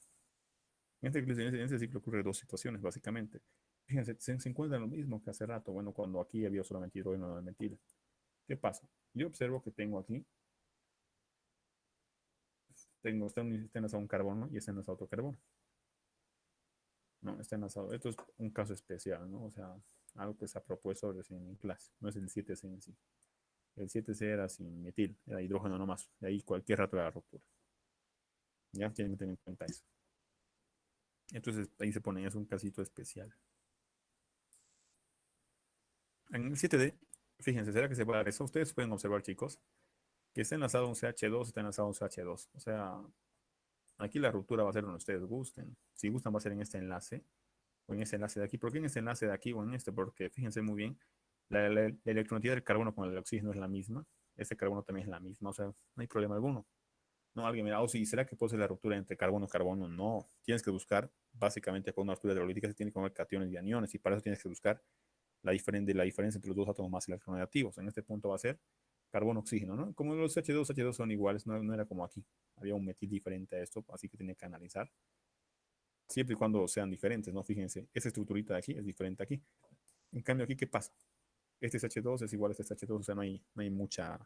En este ciclo ocurre dos situaciones, básicamente. Fíjense, se encuentra lo mismo que hace rato, bueno, cuando aquí había solamente hidrógeno de metila. ¿Qué pasa? Yo observo que tengo aquí, está enlazado un carbono y está enlazado otro carbono. No, está enlazado. Esto es un caso especial, ¿no? O sea, algo que se ha propuesto recién en clase. No es el 7C en sí. El 7C era sin metil, era hidrógeno nomás. De ahí cualquier rato de la ruptura. Ya tienen que tener en cuenta eso. Entonces ahí se pone, es un casito especial. En el 7D Fíjense, ¿será que se puede dar eso? Ustedes pueden observar, chicos, que está enlazado un CH2, está enlazado un CH2. O sea, aquí la ruptura va a ser donde ustedes gusten. Si gustan, va a ser en este enlace o en este enlace de aquí. ¿Por qué en este enlace de aquí o en este? Porque fíjense muy bien, la electronegatividad del carbono con el oxígeno es la misma. Este carbono también es la misma. O sea, no hay problema alguno. No, alguien me da, oh, sí, ¿será que puede ser la ruptura entre carbono y carbono? No. Tienes que buscar, básicamente, por una ruptura hidrolítica se tiene que mover cationes y aniones. Y para eso tienes que buscar la diferencia entre los dos átomos más electronegativos. En este punto va a ser carbono-oxígeno, ¿no? Como los H2 son iguales, no era como aquí. Había un metil diferente a esto, así que tenía que analizar. Siempre y cuando sean diferentes, ¿no? Fíjense, esta estructurita de aquí es diferente aquí. En cambio, aquí, ¿qué pasa? Este es H2 es igual a este H2, o sea, no hay mucha,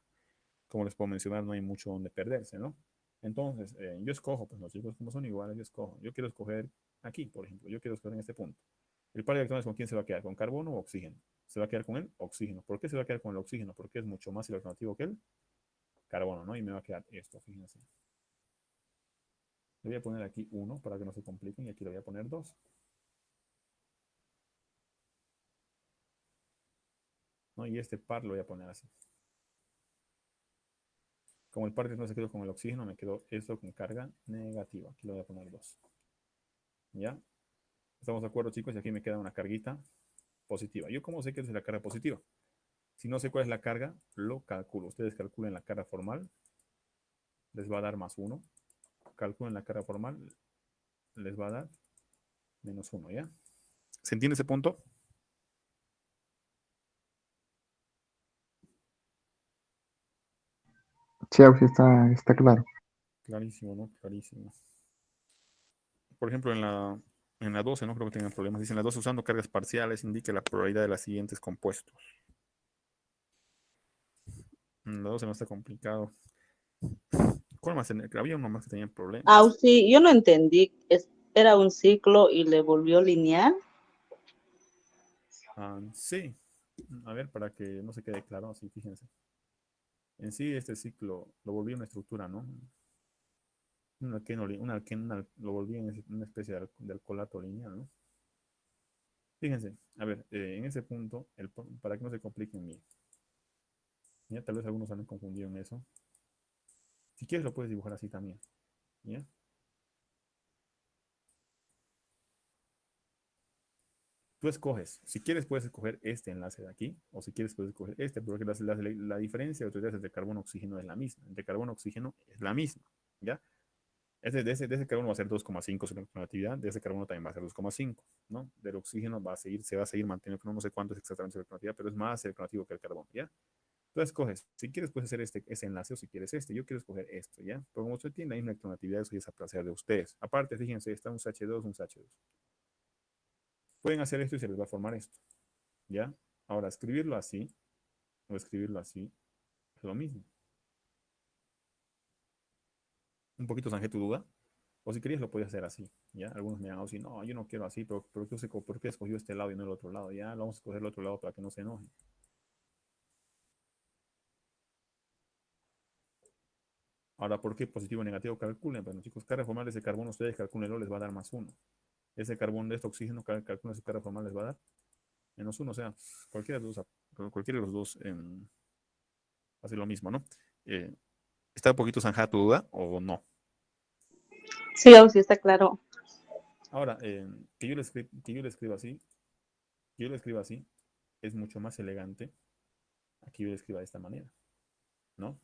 como les puedo mencionar, no hay mucho donde perderse, ¿no? Entonces, yo escojo, pues los chicos como son iguales, yo escojo. Yo quiero escoger aquí, por ejemplo, yo quiero escoger en este punto. El par de electrones, ¿con quién se va a quedar? ¿Con carbono o oxígeno? Se va a quedar con el oxígeno. ¿Por qué se va a quedar con el oxígeno? Porque es mucho más electronegativo que el carbono, ¿no? Y me va a quedar esto, fíjense. Le voy a poner aquí 1 para que no se compliquen y aquí le voy a poner 2. ¿No? Y este par lo voy a poner así. Como el par no se quedó con el oxígeno, me quedó eso con carga negativa. Aquí le voy a poner 2. ¿Ya? ¿Estamos de acuerdo, chicos? Y aquí me queda una carguita positiva. ¿Yo cómo sé que es la carga positiva? Si no sé cuál es la carga, lo calculo. Ustedes calculen la carga formal. Les va a dar más 1. Calculen la carga formal. Les va a dar menos 1, ¿ya? ¿Se entiende ese punto? Sí, Ausi, está claro. Clarísimo, ¿no? Clarísimo. Por ejemplo, en la 12 no creo que tengan problemas. Dicen la 12 usando cargas parciales indique la probabilidad de los siguientes compuestos. En la 12 no está complicado. ¿Cuál más? Había uno más que tenía problemas. Sí, yo no entendí. Era un ciclo y le volvió lineal. Sí. A ver, para que no se quede claro, así fíjense. En sí, este ciclo lo volvió una estructura, ¿no? Lo volvió en una especie de alcoholato lineal, ¿no? Fíjense, a ver, en ese punto, para que no se compliquen bien. Ya, tal vez algunos han confundido en eso. Si quieres lo puedes dibujar así también. ¿Ya? Tú escoges. Si quieres puedes escoger este enlace de aquí. O si quieres puedes escoger este. Porque la diferencia de utilidades entre carbono-oxígeno es la misma. Entre carbono-oxígeno es la misma. ¿Ya? De ese carbono va a ser 2,5 su electronegatividad. De ese carbono también va a ser 2,5. ¿No? Del oxígeno se va a seguir manteniendo. No sé cuánto es exactamente su electronegatividad. Pero es más electronegativo que el carbono. ¿Ya? Tú escoges, si quieres puedes hacer ese enlace o si quieres este. Yo quiero escoger esto, ¿ya? Pero como usted tiene la misma electronegatividad, eso ya es a placer de ustedes. Aparte, fíjense, está un CH2, un CH2. Pueden hacer esto y se les va a formar esto, ¿ya? Ahora, escribirlo así o escribirlo así es lo mismo. Un poquito zanjé tu duda. O si querías lo podías hacer así, ¿ya? Algunos me han dicho, no, yo no quiero así, pero ¿por qué escogió este lado y no el otro lado? Ya, vamos a escoger el otro lado para que no se enojen. Ahora, ¿por qué positivo o negativo? Calculen, bueno, chicos, carga formal de ese carbono, ustedes calculenlo, les va a dar más 1. Ese carbón de este oxígeno, calculen su carga formal, les va a dar menos 1. O sea, cualquiera de los dos hace lo mismo, ¿no? Eh, ¿Está un poquito zanjada tu duda o no? Sí, sí, está claro. Ahora, que yo le escriba así, es mucho más elegante a que yo le escriba de esta manera, ¿no?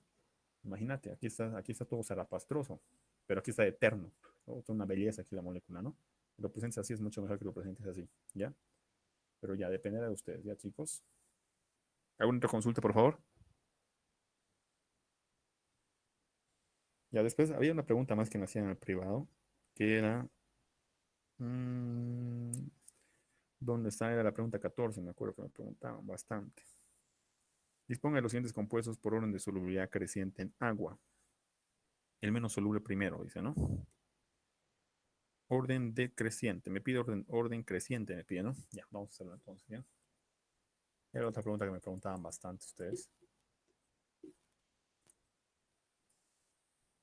Imagínate, aquí está todo zarapastroso, pero aquí está eterno, ¿no? Es una belleza aquí la molécula, ¿no? Lo presentes así es mucho mejor que lo presentes así, ¿ya? Pero ya, dependerá de ustedes, ¿ya, chicos? ¿Alguna otra consulta, por favor? Ya, después había una pregunta más que me hacían en el privado, que era, mm, ¿dónde está? Era la pregunta 14, me acuerdo que me preguntaban bastante. Disponga de los siguientes compuestos por orden de solubilidad creciente en agua. El menos soluble primero, dice, ¿no? Orden decreciente. Me pide orden creciente, me pide, ¿no? Ya, vamos a hacerlo entonces, ¿ya? Era otra pregunta que me preguntaban bastante ustedes.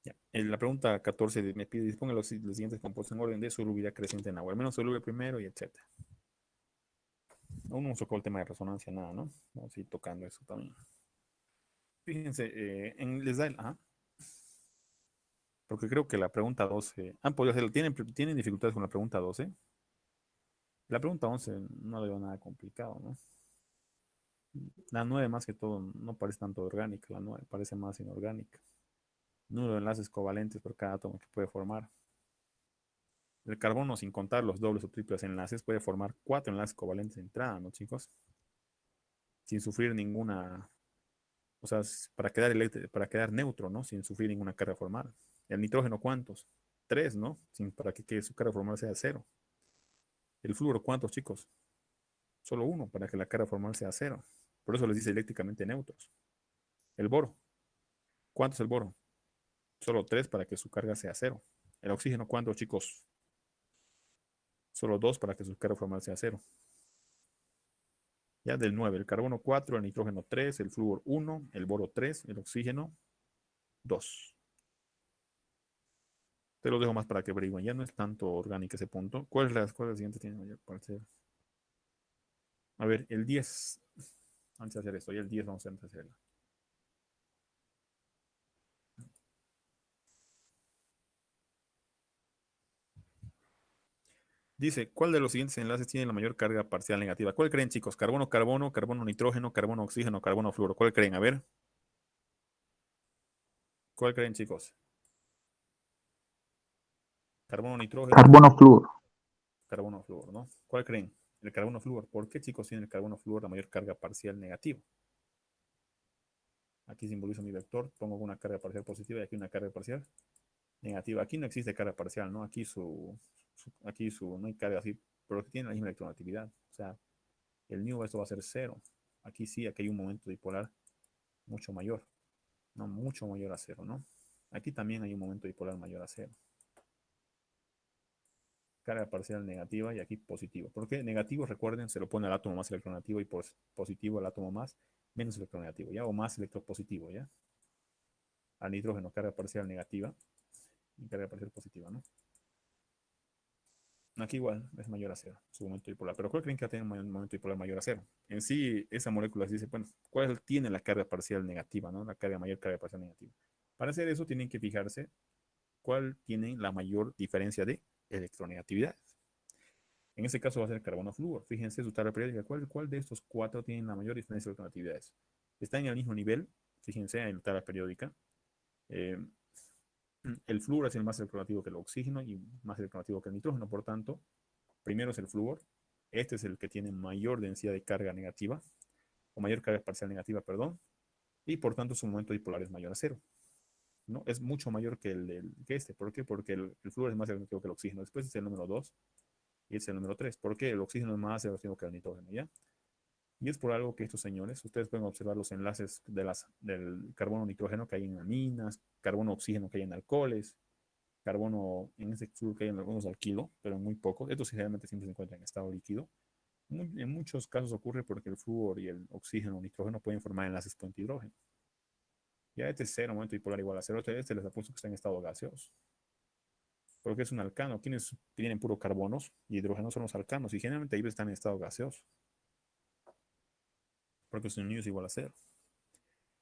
Ya. La pregunta 14 me pide, disponga de los siguientes compuestos en orden de solubilidad creciente en agua. El menos soluble primero y etcétera. Aún no hemos tocado el tema de resonancia, nada, ¿no? Vamos a ir tocando eso también. Fíjense, les da el... Ajá. Porque creo que la pregunta 12... Han podido hacerlo. ¿Tienen dificultades con la pregunta 12? La pregunta 11 no le veo nada complicado, ¿no? La 9 más que todo no parece tanto orgánica, la 9 parece más inorgánica. Número de enlaces covalentes por cada átomo que puede formar. El carbono, sin contar los dobles o triples enlaces, puede formar 4 enlaces covalentes de entrada, ¿no, chicos? Sin sufrir ninguna, o sea, para quedar neutro, ¿no? Sin sufrir ninguna carga formal. El nitrógeno, ¿cuántos? 3, ¿no? Para que su carga formal sea 0. El flúor, ¿cuántos, chicos? Solo 1, para que la carga formal sea 0. Por eso les dice eléctricamente neutros. El boro, ¿cuánto es el boro? Solo 3 para que su carga sea 0. El oxígeno, ¿cuántos, chicos? Solo 2 para que su carga formal sea 0. Ya del 9, el carbono 4, el nitrógeno 3, el flúor 1, el boro 3, el oxígeno 2. Te lo dejo más para que averigüen. Ya no es tanto orgánico ese punto. ¿Cuál es la siguiente? Tiene mayor parte? A ver, el 10. Antes de hacer esto, ya el 10 vamos a hacerlo. Dice, ¿cuál de los siguientes enlaces tiene la mayor carga parcial negativa? ¿Cuál creen, chicos? Carbono, carbono, carbono, nitrógeno, carbono, oxígeno, carbono, flúor. ¿Cuál creen? A ver. ¿Cuál creen, chicos? Carbono, nitrógeno, Carbono flúor. carbono, flúor, ¿no? ¿Cuál creen? El carbono, flúor. ¿Por qué, chicos, tiene el carbono, flúor la mayor carga parcial negativa? Aquí simbolizo mi vector, pongo una carga parcial positiva y aquí una carga parcial negativa. Aquí no existe carga parcial, ¿no? Aquí no hay carga así, pero que tiene la misma electronegatividad. O sea, el nu esto va a ser 0. Aquí sí, aquí hay un momento dipolar mucho mayor, ¿no? Mucho mayor a 0, ¿no? Aquí también hay un momento dipolar mayor a 0. Carga parcial negativa y aquí positivo. ¿Por qué? Negativo, recuerden, se lo pone al átomo más electronegativo y positivo al átomo más menos electronegativo, ¿ya? O más electropositivo, ¿ya? Al nitrógeno, carga parcial negativa y carga parcial positiva, ¿no? Aquí igual es mayor a 0, su momento dipolar. Pero ¿cuál creen que tiene un momento dipolar mayor a 0? En sí, esa molécula se dice, bueno, ¿cuál tiene la carga parcial negativa, ¿no? La mayor carga parcial negativa. Para hacer eso tienen que fijarse cuál tiene la mayor diferencia de electronegatividad. En este caso va a ser el carbono flúor. Fíjense su tabla periódica. ¿Cuál de estos 4 tiene la mayor diferencia de electronegatividades? Está en el mismo nivel, fíjense en la tabla periódica. Eh, el flúor es el más electronegativo que el oxígeno y más electronegativo que el nitrógeno. Por tanto, primero es el flúor. Este es el que tiene mayor densidad de carga negativa, o mayor carga parcial negativa, perdón. Y por tanto su momento dipolar es mayor a 0. ¿No? Es mucho mayor que este. ¿Por qué? Porque el flúor es más electronegativo que el oxígeno. Después es el número 2 y es el número 3. ¿Por qué? El oxígeno es más electronegativo que el nitrógeno, ¿ya? Y es por algo que estos señores, ustedes pueden observar los enlaces del carbono-nitrógeno que hay en aminas, carbono-oxígeno que hay en alcoholes, carbono en ese flúor que hay en algunos alquilo, pero en muy pocos. Estos generalmente siempre se encuentran en estado líquido. En muchos casos ocurre porque el flúor y el oxígeno o nitrógeno pueden formar enlaces puente hidrógeno. Ya este es 0, momento dipolar igual a 0. Este les apuesto que está en estado gaseoso. Porque es un alcano. Quienes tienen puro carbonos y hidrógeno son los alcanos. Y generalmente ahí están en estado gaseoso. Porque su unión es igual a 0.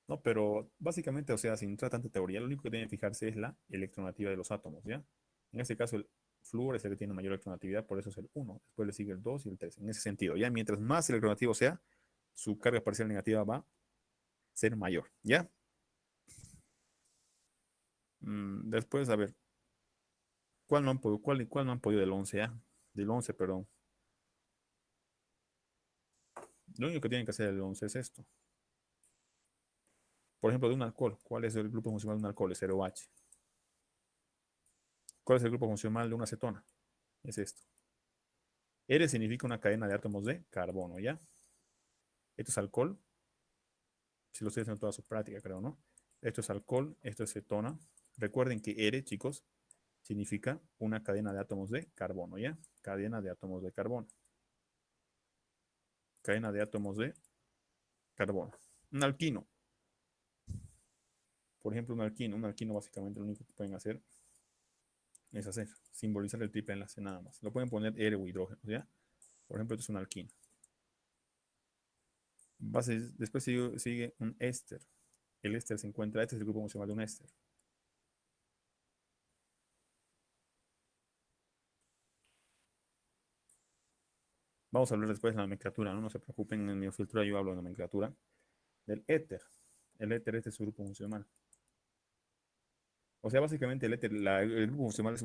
¿No? Pero básicamente, o sea, sin entrar tanta teoría, lo único que tienen que fijarse es la electronegatividad de los átomos, ¿ya? En este caso, el flúor es el que tiene mayor electronegatividad, por eso es el 1. Después le sigue el 2 y el 3. En ese sentido, ¿ya? Mientras más electronegativo sea, su carga parcial negativa va a ser mayor, ¿ya? Después, a ver, ¿cuál no han podido del 11, ya? Del 11, perdón. Lo único que tienen que hacer del 11 es esto. Por ejemplo, de un alcohol. ¿Cuál es el grupo funcional de un alcohol? Es 0H. ¿Cuál es el grupo funcional de una acetona? Es esto. R significa una cadena de átomos de carbono, ¿ya? Esto es alcohol. Si lo estoy haciendo toda su práctica, creo, ¿no? Esto es alcohol, esto es cetona. Recuerden que R, chicos, significa una cadena de átomos de carbono, ¿ya? Cadena de átomos de carbono. Cadena de átomos de carbono. Un alquino. Por ejemplo, un alquino básicamente lo único que pueden hacer es simbolizar el triple enlace nada más. Lo pueden poner R o hidrógeno, ¿ya? Por ejemplo, esto es un alquino. Después sigue un éster. El éster se encuentra, este es el grupo funcional de un éster. Vamos a hablar después de la nomenclatura, ¿no? No se preocupen, en mi filtro yo hablo de nomenclatura. Del éter. El éter, este es su grupo funcional. O sea, básicamente el éter, el grupo funcional es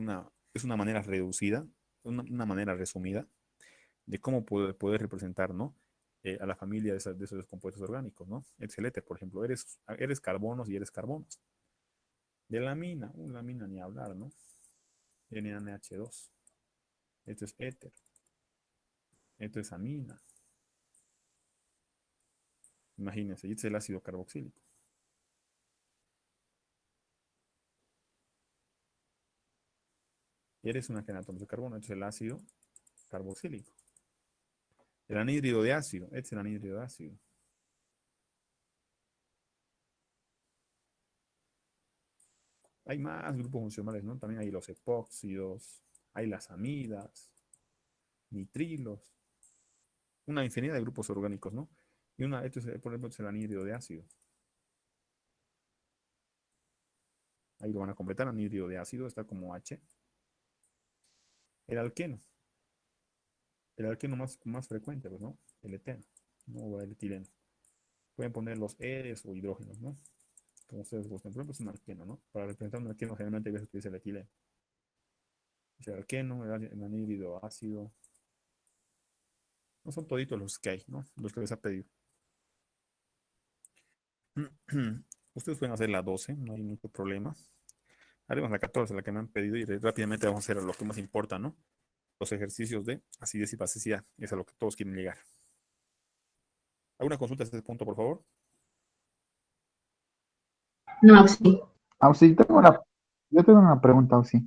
una manera reducida, una manera resumida de cómo poder representar, ¿no? A la familia de esos compuestos orgánicos, ¿no? Es el éter, por ejemplo, eres carbonos y eres carbonos. De la mina ni hablar, ¿no? NaNH2. Esto es éter. Esto es amina. Imagínense, y este es el ácido carboxílico. Y eres una cadena de átomos de carbono, este es el ácido carboxílico. El anhídrido de ácido, este es el anhídrido de ácido. Hay más grupos funcionales, ¿no? También hay los epóxidos, hay las amidas, nitrilos, una infinidad de grupos orgánicos, ¿no? Y esto es, por ejemplo, es el anhídrido de ácido. Ahí lo van a completar, anhídrido de ácido, está como H. El alqueno. El alqueno más frecuente, pues, ¿no? El eteno, ¿no? O el etileno. Pueden poner los eres o hidrógenos, ¿no? Como ustedes gusten. Por ejemplo, es un alqueno, ¿no? Para representar un alqueno, generalmente a veces utiliza el etileno. Es el alqueno, el anhídrido ácido. No son toditos los que hay, ¿no? Los que les ha pedido. Ustedes pueden hacer la 12, no hay ningún problema. Haremos la 14, la que me han pedido, y rápidamente vamos a hacer lo que más importa, ¿no? Los ejercicios de acidez y basicidad. Es a lo que todos quieren llegar. ¿Alguna consulta a este punto, por favor? No, sí. Auxi, yo tengo una pregunta, Auxi.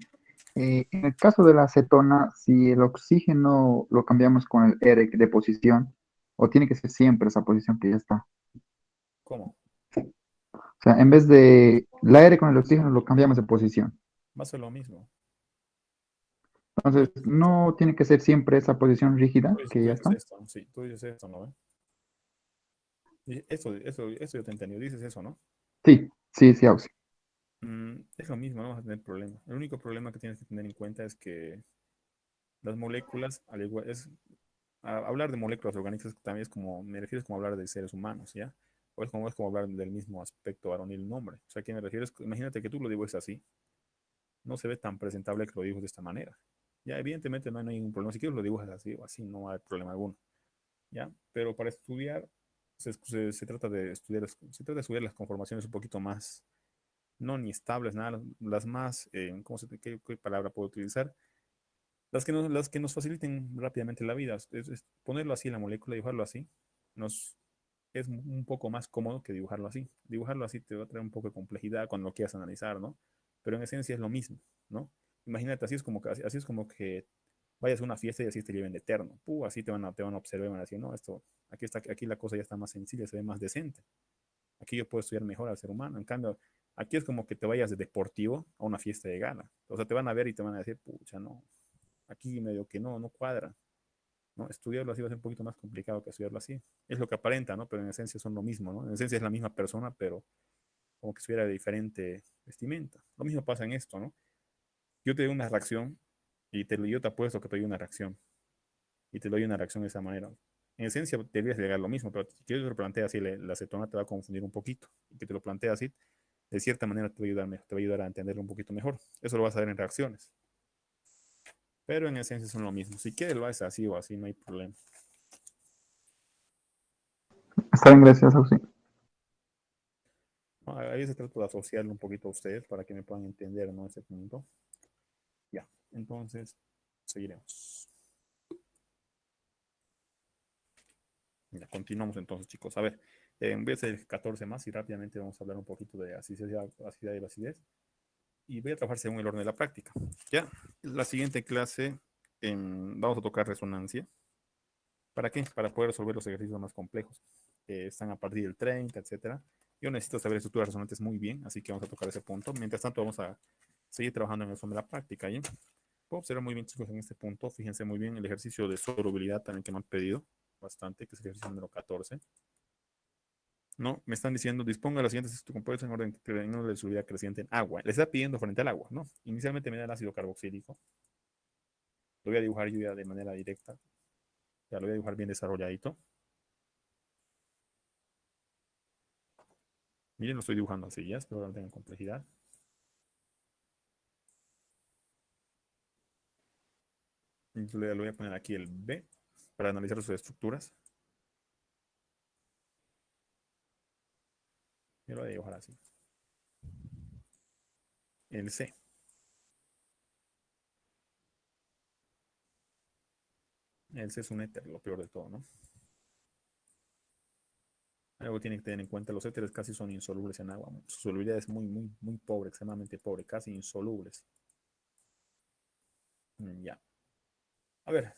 En el caso de la acetona, si el oxígeno lo cambiamos con el R de posición, o tiene que ser siempre esa posición que ya está. ¿Cómo? O sea, en vez de la R con el oxígeno lo cambiamos de posición. Va a ser lo mismo. Entonces, no tiene que ser siempre esa posición rígida que Tú ya dices está. esto, sí, tú dices esto, ¿no? Eso yo te entendí. Dices eso, ¿no? Sí, sí, sí, Auxi. Es lo mismo, no vas a tener problema. El único problema que tienes que tener en cuenta es que las moléculas, al igual, hablar de moléculas orgánicas también es como, me refiero es como hablar de seres humanos, ¿ya? O es como hablar del mismo aspecto varonil un hombre. O sea, ¿a qué me refiero? Imagínate que tú lo dibujes así, no se ve tan presentable que lo dibujes de esta manera. Ya, evidentemente no hay ningún problema. Si quieres lo dibujas así o así, no hay problema alguno, ¿ya? Pero para estudiar, se trata de estudiar las conformaciones un poquito más, no ni estables, nada, las más, ¿qué palabra puedo utilizar? Las que nos faciliten rápidamente la vida. Es ponerlo así en la molécula, dibujarlo así, es un poco más cómodo que dibujarlo así. Dibujarlo así te va a traer un poco de complejidad cuando lo quieras analizar, ¿no? Pero en esencia es lo mismo, ¿no? Imagínate, así es como que vayas a una fiesta y así te lleven de eterno. Así te van a observar y van a decir, no, aquí la cosa ya está más sencilla, se ve más decente. Aquí yo puedo estudiar mejor al ser humano. En cambio, aquí es como que te vayas de deportivo a una fiesta de gala. O sea, te van a ver y te van a decir, pucha, no, aquí medio que no cuadra, ¿no? Estudiarlo así va a ser un poquito más complicado que estudiarlo así. Es lo que aparenta, ¿no? Pero en esencia son lo mismo, ¿no? En esencia es la misma persona, pero como que estuviera de diferente vestimenta. Lo mismo pasa en esto, ¿no? Yo te doy una reacción y yo te apuesto que te doy una reacción y te doy una reacción de esa manera. En esencia deberías llegar a lo mismo, pero si quieres que lo planteas así, la acetona te va a confundir un poquito. Y que te lo planteas así, de cierta manera te va a ayudar a entenderlo un poquito mejor. Eso lo vas a ver en reacciones. Pero en esencia son lo mismo. Si quieres lo haces así o así, no hay problema. Está bien, gracias, Auxi. ¿No? Ahí se trata de asociarlo un poquito a ustedes para que me puedan entender, ¿no? Ese punto. Ya, entonces, seguiremos. Ya, continuamos entonces, chicos. A ver, voy a hacer 14 más y rápidamente vamos a hablar un poquito de acidez y acidez. Y voy a trabajar según el orden de la práctica. Ya, la siguiente clase vamos a tocar resonancia. ¿Para qué? Para poder resolver los ejercicios más complejos, que están a partir del 30, etcétera. Yo necesito saber estructuras resonantes muy bien, así que vamos a tocar ese punto. Mientras tanto, vamos a seguir trabajando en el fondo de la práctica. ¿Ya? Puedo observar muy bien, chicos, en este punto. Fíjense muy bien el ejercicio de solubilidad también que me han pedido bastante, que es el ejercicio número 14. No, me están diciendo, disponga de los siguientes compuestos en orden de solubilidad creciente en agua. Le está pidiendo frente al agua, ¿no? Inicialmente me da el ácido carboxílico. Lo voy a dibujar yo ya de manera directa. Ya lo voy a dibujar bien desarrolladito. Miren, lo estoy dibujando así, ya, espero que no tenga complejidad. Entonces le voy a poner aquí el B para analizar sus estructuras. Yo lo voy a dibujar así. El C. El C es un éter, lo peor de todo, ¿no? Algo tiene que tener en cuenta, los éteres casi son insolubles en agua. Su solubilidad es muy pobre, extremadamente pobre, casi insolubles. Ya. A ver,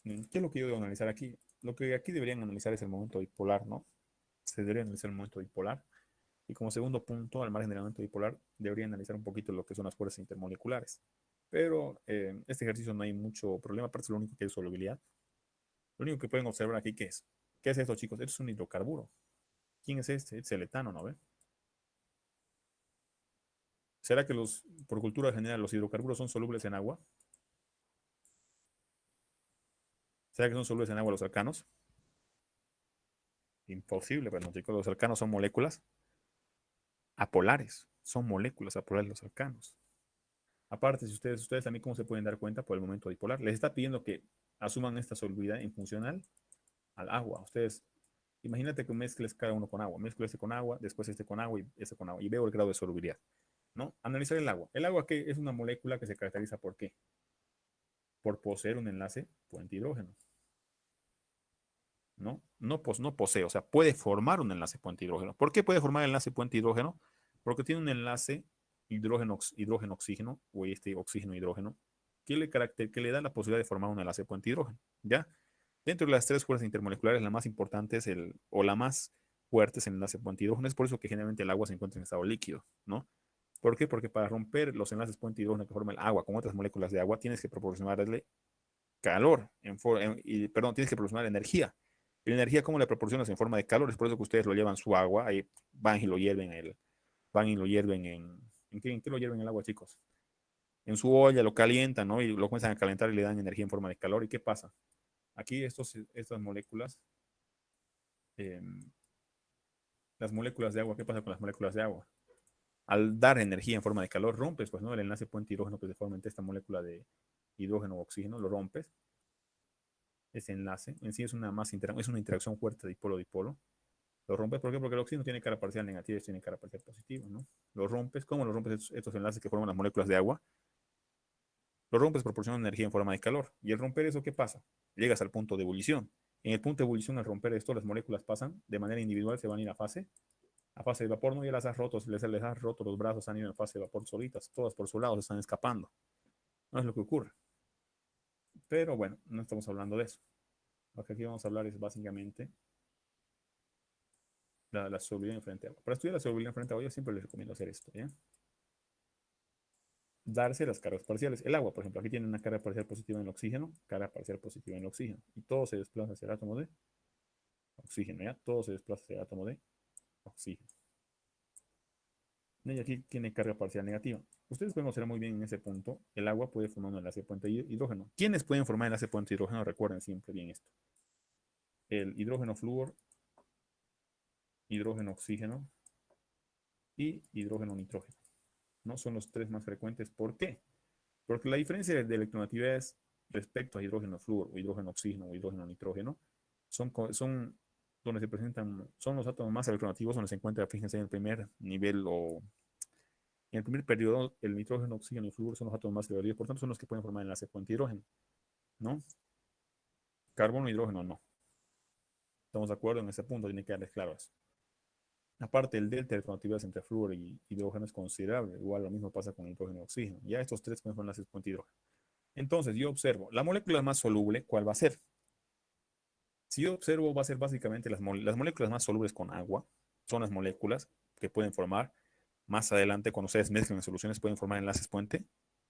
¿qué es lo que yo debo analizar aquí? Lo que aquí deberían analizar es el momento dipolar, ¿no? Se debería analizar el momento dipolar. Y como segundo punto, al margen del momento dipolar, debería analizar un poquito lo que son las fuerzas intermoleculares. Pero este ejercicio no hay mucho problema, aparte lo único que es solubilidad. Lo único que pueden observar aquí, ¿qué es? ¿Qué es esto, chicos? Esto es un hidrocarburo. ¿Quién es este? Es el etano, ¿no ve? ¿Será que por cultura general, los hidrocarburos son solubles en agua? ¿Será que son solubles en agua los alcanos? Imposible, bueno, chicos, los alcanos son moléculas apolares. Son moléculas apolares los alcanos. Aparte, si ustedes también, ¿cómo se pueden dar cuenta por el momento dipolar? Les está pidiendo que asuman esta solubilidad en funcional al agua. Ustedes, imagínate que mezcles cada uno con agua. Mezclo este con agua, después este con agua y este con agua. Y veo el grado de solubilidad, ¿no? Analizar el agua. El agua que es una molécula que se caracteriza por qué? Por poseer un enlace puente hidrógeno. ¿No? No posee, o sea, puede formar un enlace puente hidrógeno. ¿Por qué puede formar el enlace puente hidrógeno? Porque tiene un enlace hidrógeno-oxígeno, o este oxígeno-hidrógeno, que le da la posibilidad de formar un enlace puente hidrógeno. ¿Ya? Dentro de las tres fuerzas intermoleculares, la más importante es o la más fuerte es el enlace puente hidrógeno. Es por eso que generalmente el agua se encuentra en estado líquido, ¿no? ¿Por qué? Porque para romper los enlaces puente hidrógeno que forma el agua con otras moléculas de agua, tienes que proporcionarle calor, perdón, tienes que proporcionar energía. ¿Y la energía cómo la proporcionas? En forma de calor. Es por eso que ustedes lo llevan su agua, ahí van y lo hierven, ¿en qué lo hierven el agua, chicos? En su olla, lo calientan, ¿no? Y lo comienzan a calentar y le dan energía en forma de calor. ¿Y qué pasa? Aquí estas moléculas, eh, las moléculas de agua, ¿qué pasa con las moléculas de agua? Al dar energía en forma de calor, rompes, pues, ¿no? El enlace puente hidrógeno que se forma entre esta molécula de hidrógeno o oxígeno, lo rompes. Ese enlace en sí es es una interacción fuerte de dipolo-dipolo. Lo rompes, ¿por qué? Porque el oxígeno tiene cara parcial negativa y tiene cara parcial positiva, ¿no? Lo rompes, ¿cómo lo rompes estos enlaces que forman las moléculas de agua? Lo rompes proporcionando energía en forma de calor. Y al romper eso, ¿qué pasa? Llegas al punto de ebullición. En el punto de ebullición, al romper esto, las moléculas pasan de manera individual, se van a ir a fase de vapor, no, ya las has roto, les has roto los brazos, han ido en fase de vapor solitas, todas por su lado se están escapando. No es lo que ocurre. Pero bueno, no estamos hablando de eso. Lo que aquí vamos a hablar es básicamente la solubilidad en frente a agua. Para estudiar la solubilidad en frente a agua, yo siempre les recomiendo hacer esto, ¿ya? Darse las cargas parciales. El agua, por ejemplo, aquí tiene una carga parcial positiva en el oxígeno, carga parcial positiva en el oxígeno, y todo se desplaza hacia el átomo de oxígeno, ¿ya? Todo se desplaza hacia el átomo de oxígeno. Y aquí tiene carga parcial negativa. Ustedes pueden observar muy bien en ese punto, el agua puede formar un enlace puente hidrógeno. ¿Quiénes pueden formar enlace puente hidrógeno? Recuerden siempre bien esto. El hidrógeno flúor, hidrógeno oxígeno y hidrógeno nitrógeno. ¿No? Son los tres más frecuentes. ¿Por qué? Porque la diferencia de electronegatividades respecto a hidrógeno flúor o hidrógeno oxígeno o hidrógeno nitrógeno son donde se presentan, son los átomos más electronegativos donde se encuentra, fíjense, en el primer nivel o en el primer periodo, el nitrógeno, oxígeno y flúor son los átomos más electronegativos, por tanto son los que pueden formar enlace puente hidrógeno, ¿no? Carbono e hidrógeno no. ¿Estamos de acuerdo en ese punto? Tiene que quedarles claro eso. Aparte, el delta de electronegatividades entre flúor y hidrógeno es considerable. Igual lo mismo pasa con nitrógeno y oxígeno. Ya estos tres pueden formar enlaces puente hidrógeno. Entonces, yo observo, la molécula más soluble, ¿cuál va a ser? Si yo observo, va a ser básicamente las moléculas más solubles con agua. Son las moléculas que pueden formar, más adelante, cuando ustedes mezclan en soluciones, pueden formar enlaces puente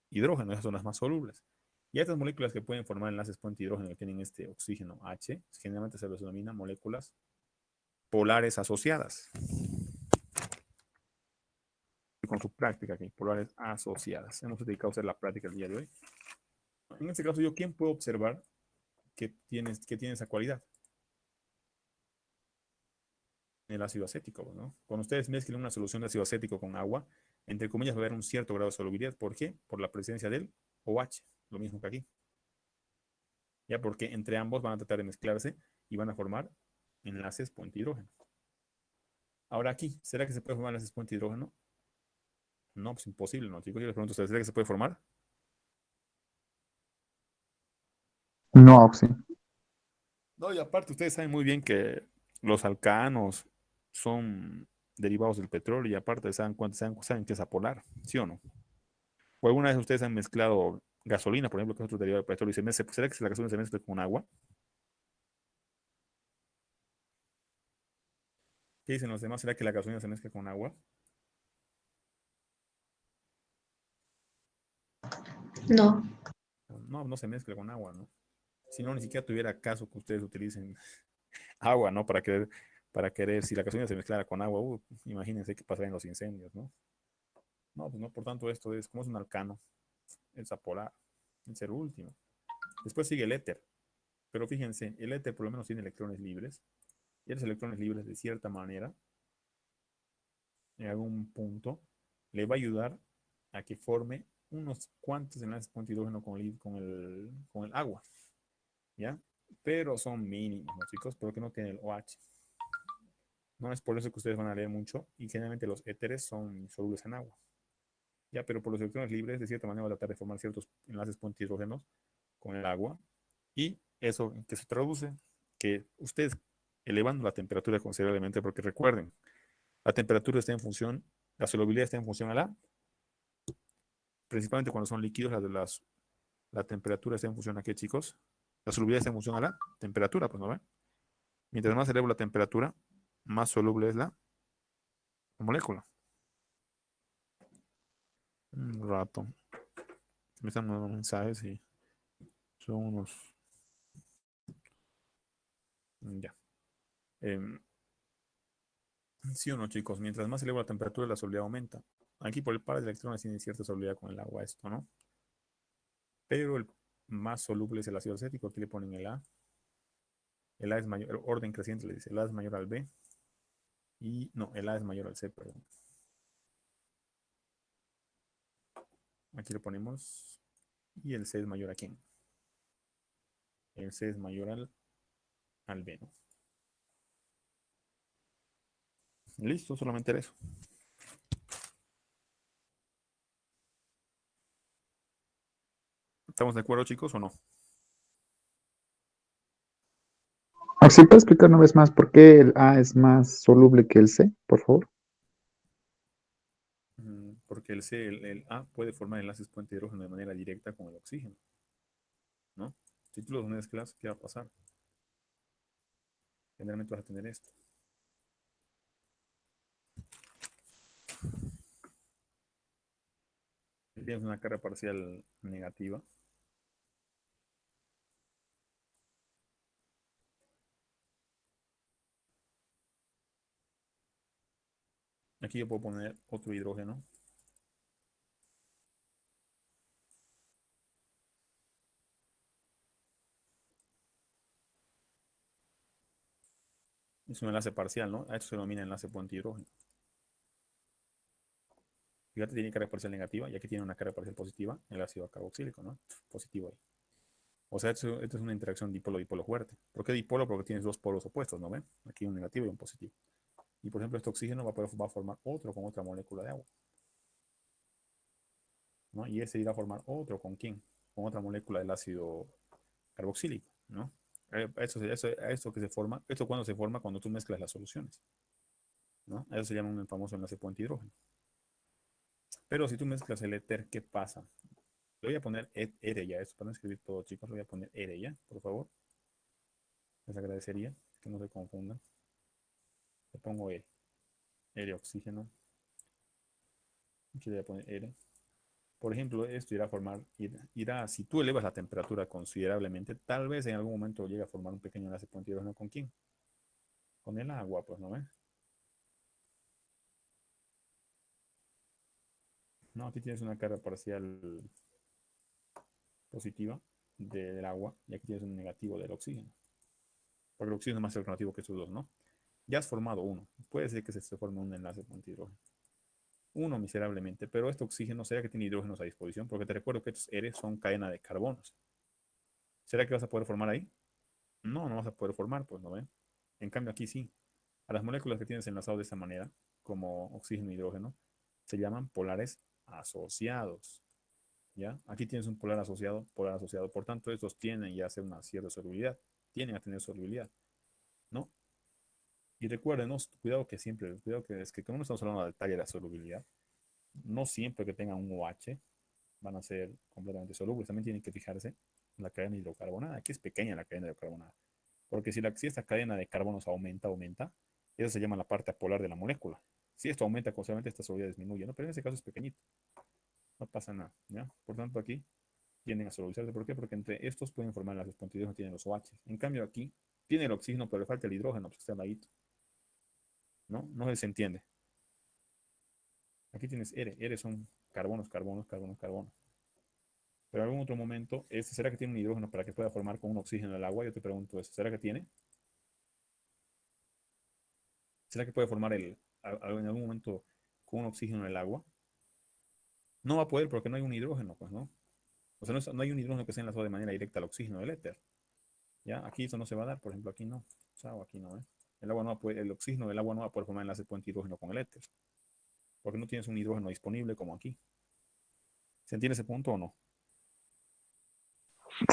hidrógeno. Esas son las más solubles. Y estas moléculas que pueden formar enlaces puente hidrógeno, que tienen este oxígeno H, generalmente se les denomina moléculas polares asociadas. Con su práctica aquí, polares asociadas. Hemos dedicado a hacer la práctica el día de hoy. En este caso, yo, ¿quién puedo observar que tiene esa cualidad? El ácido acético, ¿no? Cuando ustedes mezclen una solución de ácido acético con agua, entre comillas va a haber un cierto grado de solubilidad. ¿Por qué? Por la presencia del OH, lo mismo que aquí. Ya, porque entre ambos van a tratar de mezclarse y van a formar enlaces puente hidrógeno. Ahora aquí, ¿será que se puede formar enlaces puente hidrógeno? No, pues imposible, ¿no, chicos? Yo les pregunto a ustedes, ¿será que se puede formar? No, Oxy. No, y aparte ustedes saben muy bien que los alcanos son derivados del petróleo y aparte saben que es apolar, ¿sí o no? ¿O alguna vez ustedes han mezclado gasolina, por ejemplo, que es otro derivado del petróleo, y se mezcla, ¿será que la gasolina se mezcla con agua? ¿Qué dicen los demás? ¿Será que la gasolina se mezcla con agua? No. No, no se mezcla con agua, ¿no? Si no, ni siquiera tuviera caso que ustedes utilicen agua, ¿no? Para querer, si la gasolina se mezclara con agua, imagínense qué pasaría en los incendios, ¿no? No, pues no, por tanto, esto es, como es un alcano, es apolar, es el último. Después sigue el éter, pero fíjense, el éter por lo menos tiene electrones libres, y los electrones libres, de cierta manera, en algún punto, le va a ayudar a que forme unos cuantos enlaces puente hidrógeno con el agua, ¿ya? Pero son mínimos, ¿no, chicos? Porque no tiene el OH. No es por eso que ustedes van a leer mucho, y generalmente los éteres son solubles en agua. Ya, pero por los electrones libres, de cierta manera, va a tratar de formar ciertos enlaces puente hidrógenos con el agua, y eso que se traduce que ustedes elevando la temperatura considerablemente, porque recuerden, la temperatura está en función, la solubilidad está en función a principalmente cuando son líquidos, la temperatura está en función a qué, chicos, la solubilidad está en función a la temperatura, pues no ven. Mientras más elevo la temperatura, más soluble es la molécula. Un rato. Me están mandando mensajes y son unos. Ya. Sí o no, chicos, mientras más eleva la temperatura, la solubilidad aumenta. Aquí por el par de electrones tiene cierta solubilidad con el agua, esto, ¿no? Pero el más soluble es el ácido acético. Aquí le ponen el A. El A es mayor, el orden creciente le dice, el A es mayor al B. Y no, el A es mayor al C, perdón. Aquí le ponemos. Y el C es mayor a quién. El C es mayor al B, ¿no? Listo, solamente era eso. ¿Estamos de acuerdo, chicos, o no? Oxy, ¿puedes explicar una vez más por qué el A es más soluble que el C, por favor? Porque el C, el A, puede formar enlaces puente hidrógeno de manera directa con el oxígeno, ¿no? Si tú los mezclas, ¿qué va a pasar? Generalmente vas a tener esto. Si tienes una carga parcial negativa, aquí yo puedo poner otro hidrógeno. Es un enlace parcial, ¿no? A esto se denomina enlace puente hidrógeno. Fíjate, tiene carga parcial negativa y aquí tiene una carga parcial positiva, el ácido carboxílico, ¿no? Positivo ahí. O sea, esto es una interacción dipolo-dipolo fuerte. ¿Por qué dipolo? Porque tienes dos polos opuestos, ¿no ven? Aquí un negativo y un positivo. Y por ejemplo, este oxígeno va a formar otro con otra molécula de agua, ¿no? Y ese irá a formar otro con quién? Con otra molécula del ácido carboxílico, ¿no? Esto que se forma, esto cuando se forma cuando tú mezclas las soluciones, ¿no? Eso se llama un famoso enlace puente hidrógeno. Pero si tú mezclas el éter, ¿qué pasa? Le voy a poner ERE ya, esto para no escribir todo, chicos, le voy a poner ERE ya, por favor. Les agradecería que no se confundan. Le pongo ERE, ERE oxígeno. Aquí le voy a poner ERE. Por ejemplo, esto irá a formar, si tú elevas la temperatura considerablemente, tal vez en algún momento llegue a formar un pequeño enlace puente hidrógeno con quién. Con el agua, pues, ¿no ves? No, aquí tienes una carga parcial positiva del agua y aquí tienes un negativo del oxígeno. Porque el oxígeno es más alternativo que estos dos, ¿no? Ya has formado uno. Puede ser que se forme un enlace con hidrógeno. Uno miserablemente, pero este oxígeno, ¿será que tiene hidrógenos a disposición? Porque te recuerdo que estos Eres son cadena de carbonos. ¿Será que vas a poder formar ahí? No, no vas a poder formar, pues, ¿no ven? En cambio aquí sí. A las moléculas que tienes enlazado de esta manera, como oxígeno e hidrógeno, se llaman polares asociados. ¿Ya? Aquí tienes un polar asociado, polar asociado. Por tanto, estos tienen ya a hacer una cierta solubilidad. Tienen a tener solubilidad, ¿no? Y recuerden, ¿no? Cuidado que siempre, cuidado que es que como no estamos hablando del detalle de la solubilidad, no siempre que tengan un OH van a ser completamente solubles. También tienen que fijarse en la cadena hidrocarbonada. Aquí es pequeña la cadena hidrocarbonada. Porque si esta cadena de carbonos aumenta, eso se llama la parte polar de la molécula. Si esto aumenta constantemente, esta solubilidad disminuye, ¿no? Pero en ese caso es pequeñito. No pasa nada, ¿ya? Por tanto, aquí tienden a solubilizarse. ¿Por qué? Porque entre estos pueden formar las espontillas, no tienen los OH. En cambio, aquí tiene el oxígeno, pero le falta el hidrógeno, pues está al ladito. ¿No? No se entiende. Aquí tienes R. R son carbonos, carbonos, carbonos, carbonos. Pero en algún otro momento, ¿será que tiene un hidrógeno para que pueda formar con un oxígeno el agua? Yo te pregunto eso. ¿Será que tiene? ¿Será que puede formar en algún momento con un oxígeno el agua? No va a poder porque no hay un hidrógeno, pues, ¿no? O sea, no hay un hidrógeno que sea enlazado de manera directa al oxígeno del éter. ¿Ya? Aquí eso no se va a dar, por ejemplo, aquí no. O sea, aquí no, ¿eh? El agua no va a poder, el oxígeno del agua no va a poder formar enlace puente hidrógeno con el éter. Porque no tienes un hidrógeno disponible como aquí. ¿Se entiende ese punto o no?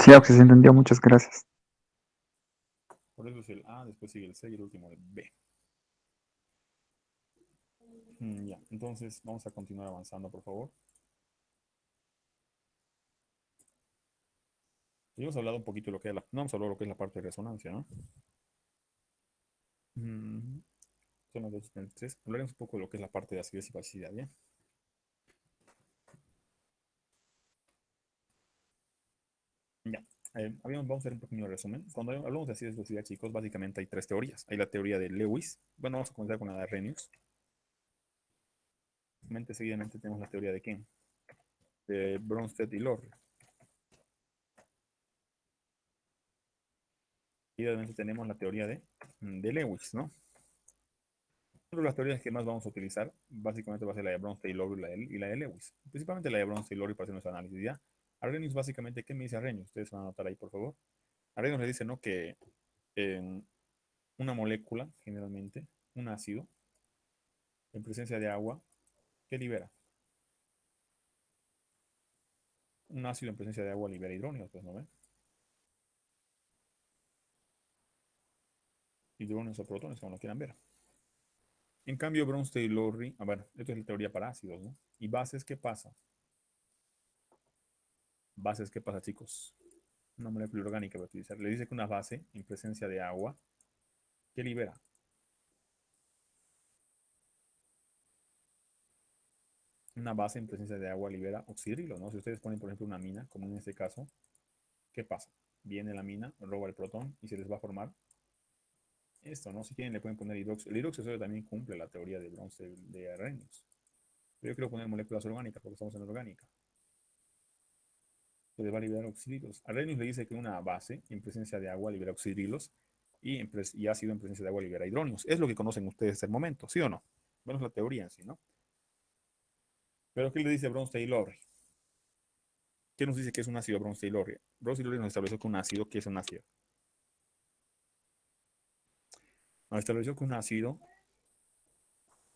Sí, Auxi, se entendió. Muchas gracias. Por eso es el A, después sigue el C y el último el B. Ya, entonces vamos a continuar avanzando, por favor. Y hemos hablado un poquito de lo que es no hemos hablado de lo que es la parte de resonancia, ¿no? Son las 2:33. Hablaremos un poco de lo que es la parte de acidez y basicidad, ¿bien? Ya. Vamos a hacer un pequeño resumen. Cuando hablamos de acidez y basicidad, chicos, básicamente hay tres teorías. Hay la teoría de Lewis. Bueno, vamos a comenzar con la de Arrhenius. Seguidamente tenemos la teoría de quién? De Bronsted y Lowry. Y obviamente tenemos la teoría de Lewis, ¿no? Una de las teorías que más vamos a utilizar básicamente va a ser la de Bronsted y Lowry y la de Lewis. Principalmente la de Bronsted y Lowry para hacer nuestro análisis, ¿ya? Arrhenius básicamente, ¿qué me dice Arrhenius? Ustedes van a anotar ahí, por favor. Arrhenius le dice, ¿no? Que una molécula, generalmente, un ácido, en presencia de agua, ¿qué libera? Un ácido en presencia de agua libera hidrógenos, pues, ¿no ven? Hidrógenos o protones, como lo quieran ver. En cambio, Bronsted y Lowry, bueno, esto es la teoría para ácidos, ¿no? ¿Y bases qué pasa? Bases qué pasa, chicos. Una molécula orgánica va a utilizar. Le dice que una base en presencia de agua, ¿qué libera? Una base en presencia de agua libera oxidrilos, ¿no? Si ustedes ponen, por ejemplo, una mina, como en este caso, ¿qué pasa? Viene la mina, roba el protón y se les va a formar esto, ¿no? Si quieren le pueden poner hidróxido. El hidróxido también cumple la teoría de Bronsted de Arrhenius. Pero yo quiero poner moléculas orgánicas porque estamos en orgánica. Se les va a liberar oxidrilos. Arrhenius le dice que una base en presencia de agua libera oxidrilos y ácido en presencia de agua libera hidrógenos. Es lo que conocen ustedes hasta el momento, ¿sí o no? Bueno, es la teoría en sí, ¿no? Pero ¿qué le dice Bronsted y Lowry? ¿Qué nos dice que es un ácido Bronsted y Lowry? Bronsted y Lowry nos estableció que un ácido, ¿qué es un ácido? Nos estableció que un ácido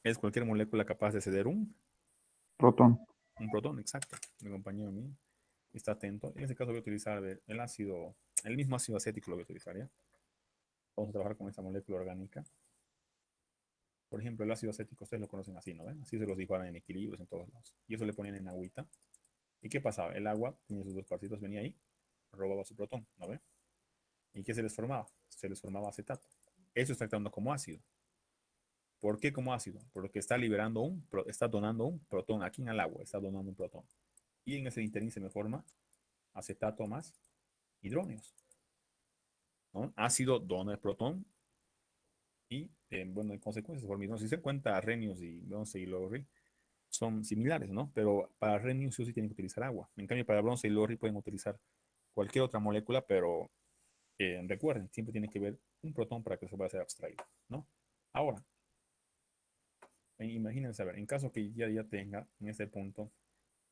es cualquier molécula capaz de ceder Protón. un protón, exacto. Mi compañero mío está atento. En este caso voy a utilizar el mismo ácido acético lo voy a utilizar, ¿ya? Vamos a trabajar con esta molécula orgánica. Por ejemplo, el ácido acético, ustedes lo conocen así, ¿no ven? Así se los dibujan en equilibrios en todos lados. Y eso le ponían en agüita. ¿Y qué pasaba? El agua tenía sus dos partitos, venía ahí, robaba su protón, ¿no ven? ¿Y qué se les formaba? Se les formaba acetato. Eso está actuando como ácido. ¿Por qué como ácido? Porque está donando un protón aquí en el agua, está donando un protón. Y en ese interín se me forma acetato más hidrógenos, ¿no? Ácido dona el protón Y, bueno, en consecuencia, por mismo, si se cuenta Arrhenius y bronce y Lowry, son similares, ¿no? Pero para Arrhenius sí tienen que utilizar agua. En cambio, para bronce y Lowry pueden utilizar cualquier otra molécula, pero recuerden, siempre tiene que haber un protón para que se pueda ser abstraído, ¿no? Ahora, imagínense, a ver, en caso que ya tenga en este punto,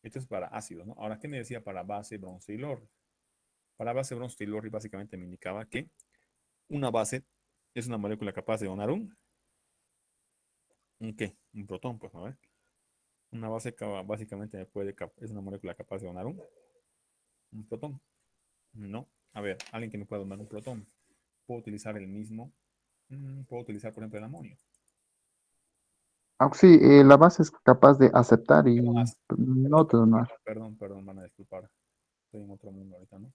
esto es para ácidos, ¿no? Ahora, ¿qué me decía para base, bronce y Lowry? Para base, bronce y Lowry básicamente me indicaba que una base es una molécula capaz de donar ¿un qué? Un protón, pues, ¿no? Una base básicamente es una molécula capaz de donar un protón. No. A ver, alguien que me pueda donar un protón. Puedo utilizar el mismo. Puedo utilizar, por ejemplo, el amonio. Aunque sí, la base es capaz de aceptar y Perdón, no de donar. perdón, van a disculpar. Estoy en otro mundo ahorita, ¿no?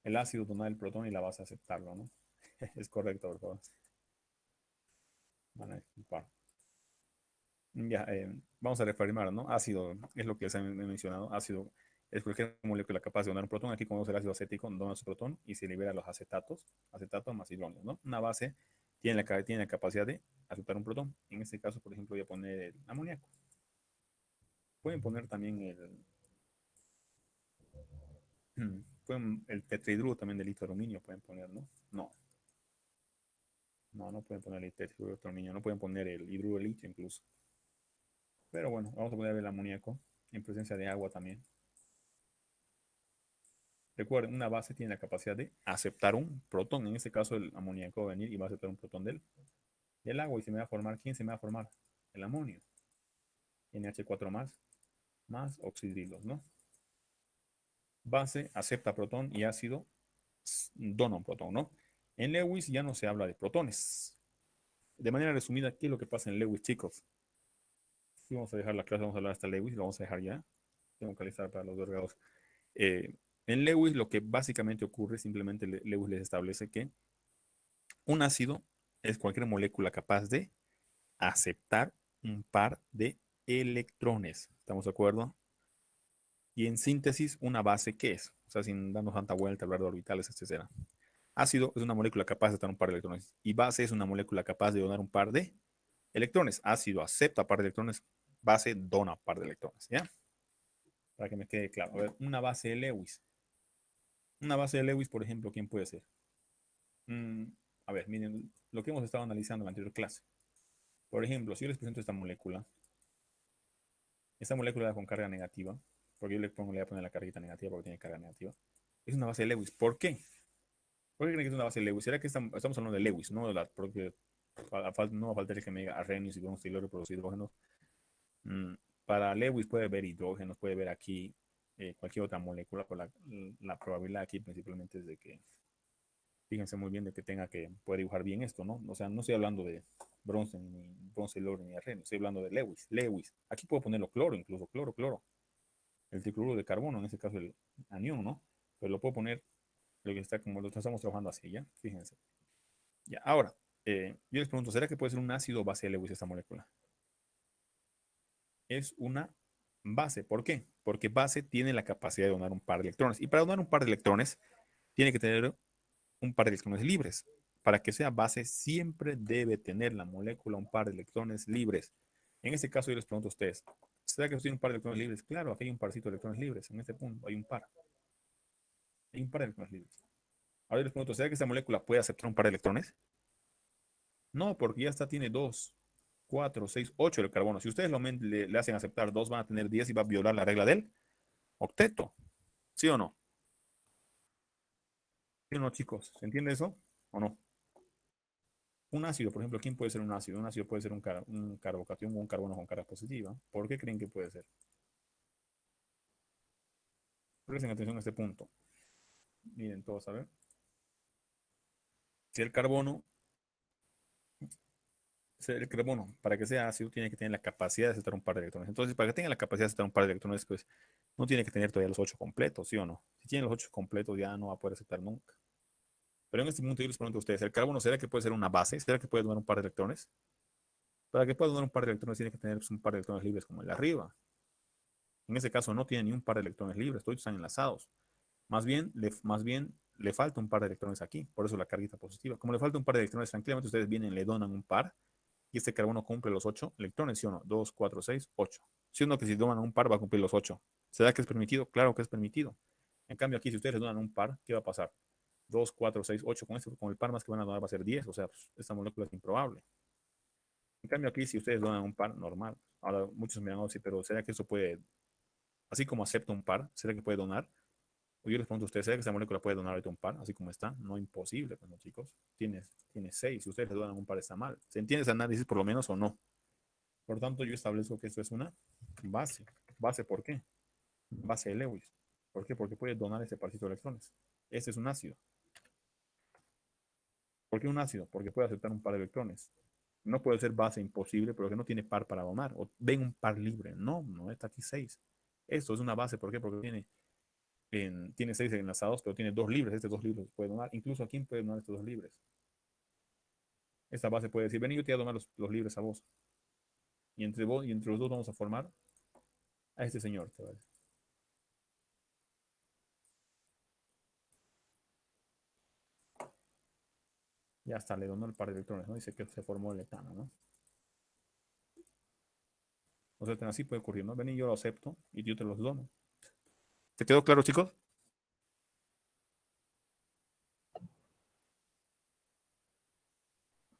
El ácido donar el protón y la base aceptarlo, ¿no? Es correcto, por favor. Van a disculpar. Ya, vamos a reafirmar, ¿no? Ácido es lo que se ha mencionado. Ácido es cualquier molécula capaz de donar un protón. Aquí, como es el ácido acético, dona su protón y se libera los acetatos, acetato más hidrógeno, ¿no? Una base tiene la capacidad de aceptar un protón. En este caso, por ejemplo, voy a poner el amoníaco. Pueden poner también el tetrahidruro también del litio de aluminio, pueden poner, ¿no? No pueden poner el tetrahidruro de aluminio, no pueden poner el hidruro de litio incluso. Pero bueno, vamos a poner el amoníaco en presencia de agua también. Recuerden, una base tiene la capacidad de aceptar un protón. En este caso, el amoníaco va a venir y va a aceptar un protón del agua. Y se me va a formar, ¿quién se me va a formar? El amonio. NH4 más oxidrilos, ¿no? Base acepta protón y ácido dona un protón, ¿no? En Lewis ya no se habla de protones. De manera resumida, ¿qué es lo que pasa en Lewis, chicos? Sí, vamos a dejar la clase, vamos a hablar hasta Lewis, lo vamos a dejar ya. Tengo que alistar para los dos grados. En Lewis lo que básicamente ocurre, simplemente Lewis les establece que un ácido es cualquier molécula capaz de aceptar un par de electrones. ¿Estamos de acuerdo? Y en síntesis, una base, ¿qué es? O sea, sin darnos tanta vuelta, hablar de orbitales, etc. Ácido es una molécula capaz de aceptar un par de electrones. Y base es una molécula capaz de donar un par de electrones. Ácido acepta par de electrones, base dona un par de electrones. ¿Ya? Para que me quede claro. A ver, una base de Lewis. Una base de Lewis, por ejemplo, ¿quién puede ser? A ver, miren, lo que hemos estado analizando en la anterior clase. Por ejemplo, si yo les presento esta molécula con carga negativa, porque yo le voy a poner la carguita negativa porque tiene carga negativa, es una base de Lewis. ¿Por qué? ¿Por qué creen que es una base de Lewis? ¿Será que estamos hablando de Lewis, no de la porque no va a faltar que me diga Arrhenius y vamos a reproducir hidrógenos? Mm, para Lewis puede haber hidrógenos, puede haber aquí cualquier otra molécula, pero la probabilidad aquí principalmente es de que, fíjense muy bien de que puede dibujar bien esto, ¿no? O sea, no estoy hablando de bronce, ni bronce, Lowry, ni Arrhenius, estoy hablando de Lewis. Aquí puedo ponerlo cloro, incluso cloro. El tricloruro de carbono, en este caso el anión, ¿no? Pero lo puedo poner lo que está como lo estamos trabajando así, ¿ya? Fíjense. Ya, ahora, yo les pregunto, ¿será que puede ser un ácido base de Lewis esta molécula? Es una base. ¿Por qué? Porque base tiene la capacidad de donar un par de electrones. Y para donar un par de electrones, tiene que tener un par de electrones libres. Para que sea base, siempre debe tener la molécula un par de electrones libres. En este caso, yo les pregunto a ustedes, ¿será que tiene un par de electrones libres? Claro, aquí hay un parcito de electrones libres. En este punto hay un par. Hay un par de electrones libres. Ahora yo les pregunto, ¿será que esta molécula puede aceptar un par de electrones? No, porque ya está, tiene 2, 4, 6, 8 el carbono. Si ustedes le hacen aceptar 2, van a tener 10 y va a violar la regla del octeto. ¿Sí o no? ¿Sí o no, chicos? ¿Se entiende eso o no? Un ácido, por ejemplo, ¿quién puede ser un ácido? Un ácido puede ser un carbocatión o un carbono con carga positiva. ¿Por qué creen que puede ser? Presten atención a este punto. Miren todos, a ver. Si el carbono, para que sea ácido, tiene que tener la capacidad de aceptar un par de electrones. Entonces, para que tenga la capacidad de aceptar un par de electrones, pues no tiene que tener todavía los 8 completos, ¿sí o no? Si tiene los 8 completos, ya no va a poder aceptar nunca. Pero en este punto yo les pregunto a ustedes, ¿el carbono será que puede ser una base? ¿Será que puede donar un par de electrones? Para que pueda donar un par de electrones, tiene que tener pues, un par de electrones libres como el de arriba. En ese caso no tiene ni un par de electrones libres, todos están enlazados. Más bien le falta un par de electrones aquí, por eso la carguita positiva. Como le falta un par de electrones, tranquilamente ustedes vienen, le donan un par, y este carbono cumple los 8 electrones, ¿sí o no? 2, 4, 6, 8. ¿Sí o no que si donan un par va a cumplir los 8? ¿Será que es permitido? Claro que es permitido. En cambio aquí, si ustedes le donan un par, ¿qué va a pasar? 2, 4, 6, 8. Con el par más que van a donar va a ser 10. O sea, pues, esta molécula es improbable. En cambio aquí, si ustedes donan un par, normal. Ahora, muchos me van a decir, pero ¿será que eso puede, así como acepta un par, ¿será que puede donar? O yo les pregunto a ustedes, ¿será que esta molécula puede donar ahorita un par, así como está? No, imposible, pues, ¿no, chicos? Tiene 6. Si ustedes le donan un par, está mal. ¿Se entiende ese análisis por lo menos o no? Por tanto, yo establezco que esto es una base. ¿Base por qué? Base de Lewis. ¿Por qué? Porque puede donar ese parcito de electrones. Este es un ácido. ¿Por qué un ácido? Porque puede aceptar un par de electrones. No puede ser base imposible, pero que no tiene par para donar. O ven un par libre. No, no está aquí 6. Esto es una base. ¿Por qué? Porque tiene 6 enlazados, pero tiene 2 libres. Estos 2 libres puede donar. Incluso aquí puede donar estos 2 libres. Esta base puede decir, ven, yo te voy a donar los libres a vos. Y entre vos y entre los dos vamos a formar a este señor. Te va a decir. Ya está, le donó el par de electrones, ¿no? Dice que se formó el etano, ¿no? O sea, así puede ocurrir, ¿no? Ven y yo lo acepto y yo te los dono. ¿Te quedó claro, chicos?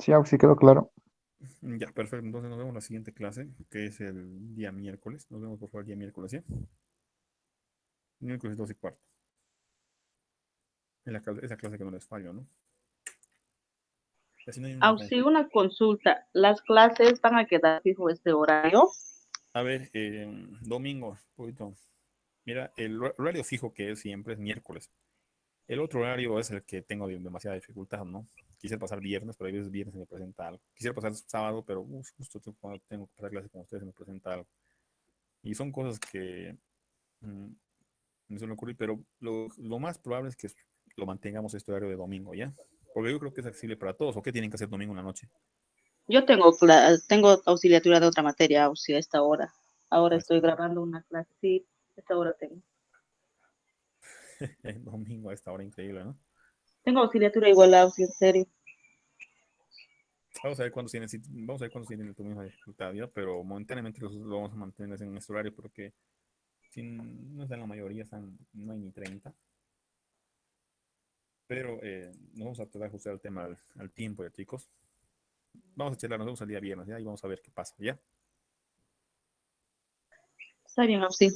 Sí, Auxi, quedó claro. Ya, perfecto. Entonces nos vemos en la siguiente clase, que es el día miércoles. Nos vemos por favor el día miércoles, ¿sí? Miércoles 2:15. Esa clase que no les fallo, ¿no? Así no hay una Auxi, una consulta. ¿Las clases van a quedar fijo este horario? A ver, domingo, un poquito. Mira, el horario fijo que es siempre es miércoles. El otro horario es el que tengo demasiada dificultad, ¿no? Quisiera pasar viernes, pero a veces viernes se me presenta algo. Quisiera pasar sábado, pero justo cuando tengo que pasar clase con ustedes se me presenta algo. Y son cosas que me suelen ocurrir, pero lo más probable es que lo mantengamos este horario de domingo, ¿ya? Porque yo creo que es accesible para todos. ¿O qué tienen que hacer domingo en la noche? Yo tengo auxiliatura de otra materia, Auxi, a esta hora. Ahora estoy grabando una clase. Sí, a esta hora tengo. Domingo a esta hora, increíble, ¿no? Tengo auxiliatura igual, Auxi, en serio. Vamos a ver cuándo tienen tu misma dificultad, ¿ya? Pero momentáneamente lo vamos a mantener en este horario porque no están la mayoría, no hay ni 30. Pero nos vamos a tratar de ajustar el tema al tiempo, ya, chicos. Vamos a charlar, nos vemos el día viernes, ¿ya? Y vamos a ver qué pasa, ¿ya? Está bien, Auxi.